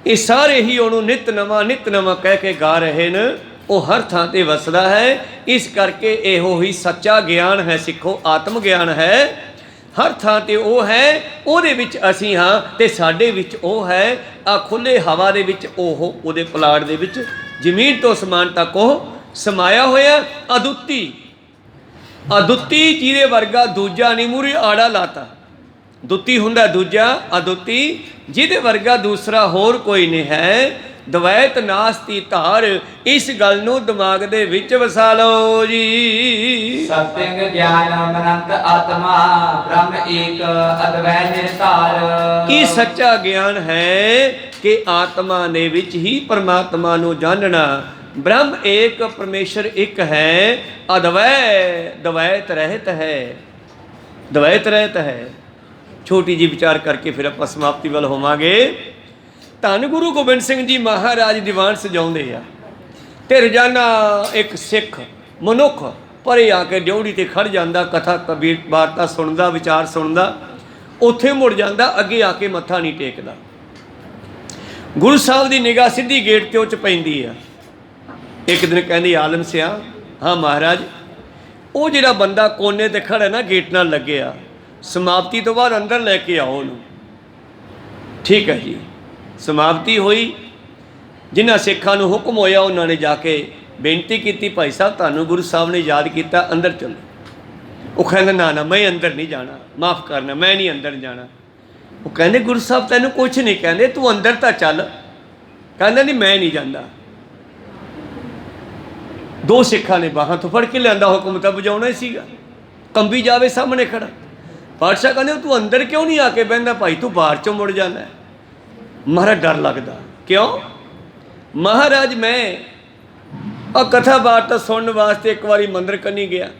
ਇਹ ਸਾਰੇ ਹੀ ਉਹਨੂੰ ਨਿਤ ਨਵਾਂ ਕਹਿ ਕੇ ਗਾ ਰਹੇ ਨੇ। ਉਹ ਹਰ ਥਾਂ ਤੇ ਵਸਦਾ ਹੈ। ਇਸ ਕਰਕੇ ਇਹੋ ਹੀ ਸੱਚਾ ਗਿਆਨ ਹੈ ਸਿੱਖੋ, ਆਤਮ ਗਿਆਨ ਹੈ। ਹਰ ਥਾਂ ਤੇ ਉਹ ਹੈ, ਉਹਦੇ ਵਿੱਚ ਅਸੀਂ ਹਾਂ ਤੇ ਸਾਡੇ ਵਿੱਚ ਉਹ ਹੈ। ਆ ਖੁੱਲੇ ਹਵਾ ਦੇ ਵਿੱਚ ਉਹ, ਉਹਦੇ ਪਲਾਟ ਦੇ ਵਿੱਚ ਜ਼ਮੀਨ ਤੋਂ ਅਸਮਾਨ ਤੱਕ ਉਹ ਸਮਾਇਆ ਹੋਇਆ। ਅਦੁੱਤੀ ਜਿਹਦੇ ਵਰਗਾ ਦੂਜਾ ਨਹੀਂ, ਮੂਹਰੇ ਆੜਾ ਲਾਤਾ। ਦੁੱਤੀ ਹੁੰਦਾ ਦੂਜਾ, ਅਦੁੱਤੀ ਜਿਹਦੇ ਵਰਗਾ ਦੂਸਰਾ ਹੋਰ ਕੋਈ ਨਹੀਂ ਹੈ। ਦਵੈਤ ਨਾਸਤੀ ਧਾਰ, ਇਸ ਗੱਲ ਨੂੰ ਦਿਮਾਗ ਦੇ ਵਿੱਚ ਵਸਾ ਲਓ ਜੀ। ਸਤਿੰਗ ਗਿਆਨ ਅਨੰਤ ਆਤਮਾ, ਬ੍ਰਹਮ ਏਕ ਅਦਵੈ ਨਿਰਧਾਰ। ਇਹ ਸੱਚਾ ਗਿਆਨ ਹੈ ਕਿ ਆਤਮਾ ਦੇ ਵਿੱਚ ਹੀ ਪਰਮਾਤਮਾ ਨੂੰ ਜਾਣਨਾ। ਬ੍ਰਹਮ ਏਕ, ਪਰਮੇਸ਼ਰ ਇੱਕ ਹੈ। ਅਦਵੈ, ਦਵੈਤ ਰਹਿਤ ਹੈ, ਦਵੈਤ ਰਹਿਤ ਹੈ। ਛੋਟੀ ਜੀ ਵਿਚਾਰ ਕਰਕੇ ਫਿਰ ਆਪਾਂ ਸਮਾਪਤੀ ਵੱਲ ਹੋਵਾਂਗੇ। ਧੰਨ ਗੁਰੂ ਗੋਬਿੰਦ ਸਿੰਘ ਜੀ ਮਹਾਰਾਜ ਦੀਵਾਨ ਸਜਾਉਂਦੇ ਆ ਤੇ ਰੋਜ਼ਾਨਾ ਇੱਕ ਸਿੱਖ ਮਨੁੱਖ ਪਰੇ ਆ ਕੇ ਡਿਉੜੀ ਤੇ ਖੜ ਜਾਂਦਾ, ਕਥਾ ਕਬੀਰ ਵਾਰਤਾ ਸੁਣਦਾ, ਵਿਚਾਰ ਸੁਣਦਾ, ਉੱਥੇ ਮੁੜ ਜਾਂਦਾ, ਅੱਗੇ ਆ ਕੇ ਮੱਥਾ ਨਹੀਂ ਟੇਕਦਾ। ਗੁਰੂ ਸਾਹਿਬ ਦੀ ਨਿਗਾਹ ਸਿੱਧੀ ਗੇਟ ਤੇ ਉਹ 'ਚ ਪੈਂਦੀ ਆ। ਇੱਕ ਦਿਨ ਕਹਿੰਦੀ ਆਲਮ ਸਿਆ, ਹਾਂ ਮਹਾਰਾਜ, ਉਹ ਜਿਹੜਾ ਬੰਦਾ ਕੋਨੇ ਤੇ ਖੜਾ ਨਾ ਗੇਟ ਨਾਲ ਲੱਗਿਆ, ਸਮਾਪਤੀ ਤੋਂ ਬਾਅਦ ਅੰਦਰ ਲੈ ਕੇ ਆਓ ਉਹਨੂੰ। ਠੀਕ ਹੈ ਜੀ। ਸਮਾਪਤੀ ਹੋਈ। ਜਿਨ੍ਹਾਂ ਸਿੱਖਾਂ ਨੂੰ ਹੁਕਮ ਹੋਇਆ ਉਹਨਾਂ ਨੇ ਜਾ ਕੇ ਬੇਨਤੀ ਕੀਤੀ, ਭਾਈ ਸਾਹਿਬ ਤੁਹਾਨੂੰ ਗੁਰੂ ਸਾਹਿਬ ਨੇ ਯਾਦ ਕੀਤਾ, ਅੰਦਰ ਚਲੋ। ਉਹ ਕਹਿੰਦਾ ਨਾ ਮੈਂ ਅੰਦਰ ਨਹੀਂ ਜਾਣਾ, ਮਾਫ਼ ਕਰਨਾ, ਮੈਂ ਨਹੀਂ ਅੰਦਰ ਜਾਣਾ। ਉਹ ਕਹਿੰਦੇ ਗੁਰੂ ਸਾਹਿਬ ਤੈਨੂੰ ਕੁਛ ਨਹੀਂ ਕਹਿੰਦੇ, ਤੂੰ ਅੰਦਰ ਤਾਂ ਚੱਲ। ਕਹਿੰਦਾ ਨਹੀਂ ਮੈਂ ਨਹੀਂ ਜਾਂਦਾ। ਦੋ ਸਿੱਖਾਂ ਨੇ ਬਾਹਾਂ ਤੋਂ ਫੜ ਕੇ ਲਿਆਂਦਾ, ਹੁਕਮ ਤਾਂ ਵਜਾਉਣਾ ਹੀ ਸੀਗਾ, ਕੰਬੀ ਜਾਵੇ ਸਾਹਮਣੇ ਖੜਾ। ਪਾਤਸ਼ਾਹ ਕਹਿੰਦੇ ਤੂੰ ਅੰਦਰ ਕਿਉਂ ਨਹੀਂ ਆ ਕੇ ਬਹਿੰਦਾ, ਭਾਈ ਤੂੰ ਬਾਹਰ ਚੋਂ ਮੁੜ ਜਾਂਦਾ। ਮਹਾਰਾਜ ਡਰ ਲੱਗਦਾ, ਕਿਉਂ? ਮਹਾਰਾਜ ਮੈਂ ਆ ਕਥਾ ਵਾਰਤਾ ਸੁਣਨ ਵਾਸਤੇ ਇੱਕ ਵਾਰੀ ਮੰਦਰ ਕੰਨੀ ਗਿਆ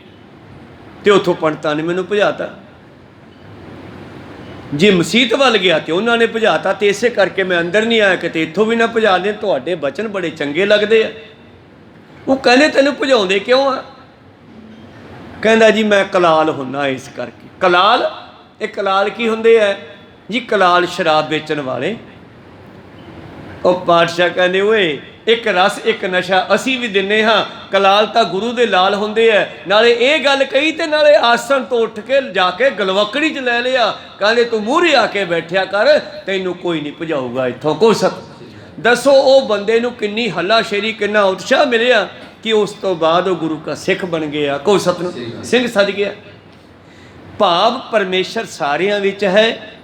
ਤੇ ਉੱਥੋਂ ਪੰਡਤਾਂ ਨੇ ਮੈਨੂੰ ਭਜਾਤਾ। ਜੇ ਮਸੀਤ ਵੱਲ ਗਿਆ ਤੇ ਉਹਨਾਂ ਨੇ ਭਜਾਤਾ, ਤੇ ਇਸੇ ਕਰਕੇ ਮੈਂ ਅੰਦਰ ਨਹੀਂ ਆਇਆ, ਕਿਤੇ ਇੱਥੋਂ ਵੀ ਨਾ ਭਜਾ ਦੇਣ। ਤੁਹਾਡੇ ਬਚਨ ਬੜੇ ਚੰਗੇ ਲੱਗਦੇ ਆ। ਉਹ ਕਹਿੰਦੇ ਤੈਨੂੰ ਭਜਾਉਂਦੇ ਕਿਉਂ ਆ? ਕਹਿੰਦਾ ਜੀ ਮੈਂ ਕਲਾਲ ਹੁੰਨਾ ਇਸ ਕਰਕੇ। ਕਲਾਲ, ਇਹ ਕਲਾਲ ਕੀ ਹੁੰਦੇ ਆ ਜੀ? ਕਲਾਲ ਸ਼ਰਾਬ ਵੇਚਣ ਵਾਲੇ। ਉਹ ਪਾਤਸ਼ਾਹ ਕਹਿੰਦੇ ਓਏ ਇੱਕ ਰਸ ਇੱਕ ਨਸ਼ਾ ਅਸੀਂ ਵੀ ਦਿੰਦੇ ਹਾਂ, ਕਲਾਲ ਤਾਂ ਗੁਰੂ ਦੇ ਲਾਲ ਹੁੰਦੇ ਆ। ਨਾਲੇ ਇਹ ਗੱਲ ਕਹੀ ਤੇ ਨਾਲੇ ਆਸਣ ਤੋਂ ਉੱਠ ਕੇ ਜਾ ਕੇ ਗਲਵਕੜੀ 'ਚ ਲੈ ਲਿਆ। ਕਹਿੰਦੇ ਤੂੰ ਮੂਹਰੇ ਆ ਕੇ ਬੈਠਿਆ ਕਰ, ਤੈਨੂੰ ਕੋਈ ਨਹੀਂ ਭਜਾਊਗਾ ਇੱਥੋਂ। ਕੁਛ ਦੱਸੋ ਉਹ ਬੰਦੇ ਨੂੰ ਕਿੰਨੀ ਹੱਲਾਸ਼ੇਰੀ, ਕਿੰਨਾ ਉਤਸ਼ਾਹ ਮਿਲਿਆ ਕਿ ਉਸ ਤੋਂ ਬਾਅਦ ਉਹ ਗੁਰੂ ਦਾ ਸਿੱਖ ਬਣ ਗਿਆ, ਕੋਈ ਸਤਿਗੁਰੂ ਸਿੰਘ ਸੱਜ ਗਿਆ। ਭਾਵ ਪਰਮੇਸ਼ਰ ਸਾਰਿਆਂ ਵਿੱਚ ਹੈ।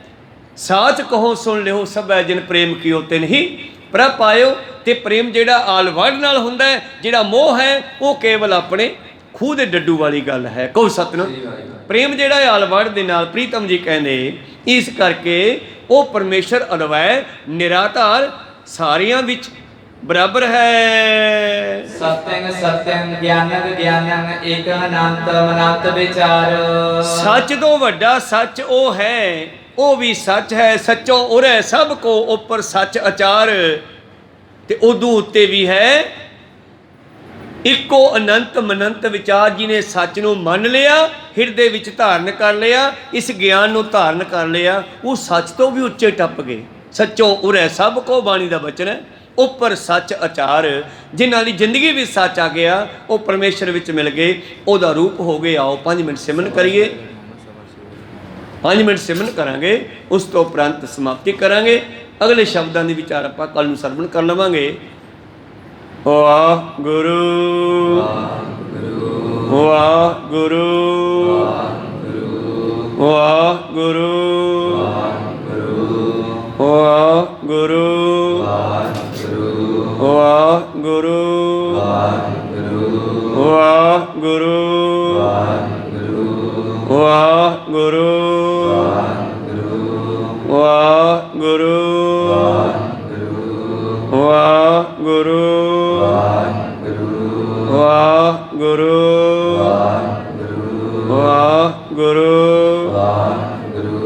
ਸਾਚ ਕਹੋ ਸੁਣ ਲਿਓ ਸਭੈ ਜਿਨ ਪ੍ਰੇਮ ਕੀਓ ਤਿਨ ਹੀ ਪ੍ਰਭ ਪਾਇਓ। ਤੇ ਪ੍ਰੇਮ ਜਿਹੜਾ ਆਲਵੜ ਨਾਲ ਹੁੰਦਾ ਹੈ, ਜਿਹੜਾ ਮੋਹ ਹੈ ਉਹ ਕੇਵਲ ਆਪਣੇ ਖੂਹ ਦੇ ਡੱਡੂ ਵਾਲੀ ਗੱਲ ਹੈ। ਕਹੋ ਸਤਿਨਾਮ। ਪ੍ਰੇਮ ਜਿਹੜਾ ਹੈ ਆਲਵੜ ਦੇ ਨਾਲ, ਪ੍ਰੀਤਮ ਜੀ ਕਹਿੰਦੇ ਇਸ ਕਰਕੇ ਉਹ ਪਰਮੇਸ਼ਰ ਅਦਵੈ ਨਿਰਾਧਾਰ ਸਾਰਿਆਂ ਵਿੱਚ ਬਰਾਬਰ ਹੈ। ਸਤਿੰਗ ਸਤਿੰਗ ਗਿਆਨੰ ਗਿਆਨੰ ਏਕ ਅਨੰਤ ਅਨੰਤ ਵਿਚਾਰ। ਸੱਚ ਤੋਂ ਵੱਡਾ ਸੱਚ ਉਹ ਹੈ, ਉਹ ਵੀ ਸੱਚ ਹੈ। ਸੱਚੋਂ ਉਰੇ ਸਭ ਕੋ ਉੱਪਰ ਸੱਚ ਅਚਾਰ। ਤੇ ਉਦੋਂ ਉੱਤੇ ਵੀ ਹੈ ਇੱਕੋ ਅਨੰਤ ਮਨੰਤ ਵਿਚਾਰ। ਜਿਹਨੇ ਸੱਚ ਨੂੰ ਮੰਨ ਲਿਆ, ਹਿਰਦੇ ਵਿੱਚ ਧਾਰਨ ਕਰ ਲਿਆ, ਇਸ ਗਿਆਨ ਨੂੰ ਧਾਰਨ ਕਰ ਲਿਆ, ਉਹ ਸੱਚ ਤੋਂ ਵੀ ਉੱਚੇ ਟੱਪ ਗਏ। ਸੱਚੋਂ ਉਰੇ ਸਭ ਕੋ, ਬਾਣੀ ਦਾ ਬਚਨ ਹੈ, ਉੱਪਰ ਸੱਚ ਅਚਾਰ। ਜਿਨ੍ਹਾਂ ਦੀ ਜ਼ਿੰਦਗੀ ਵਿੱਚ ਸੱਚ ਆ ਗਿਆ ਉਹ ਪਰਮੇਸ਼ਰ ਵਿੱਚ ਮਿਲ ਗਏ, ਉਹਦਾ ਰੂਪ ਹੋ ਗਏ। ਆਓ 5 ਮਿੰਟ ਸਿਮਰਨ ਕਰੀਏ। 5 ਮਿੰਟ ਸਿਮਰਨ ਕਰਾਂਗੇ, ਉਸ ਤੋਂ ਉਪਰੰਤ ਸਮਾਪਤੀ ਕਰਾਂਗੇ। ਅਗਲੇ ਸ਼ਬਦਾਂ ਦੇ ਵਿਚਾਰ ਆਪਾਂ ਕੱਲ ਨੂੰ ਸਰਵਣ ਕਰ ਲਵਾਂਗੇ। ਵਾਹਿਗੁਰੂ ਵਾਹਿਗੁਰੂ ਵਾਹਿਗੁਰੂ ਵਾਹਿਗੁਰੂ ਵਾਹਿਗੁਰੂ ਵਾਹਿਗੁਰੂ ਵਾਹਿਗੁਰੂ ਵਾਹਿਗੁਰੂ ਵਾਹਿਗੁਰੂ ਵਾਹਿਗੁਰੂ ਵਾਹਿਗੁਰੂ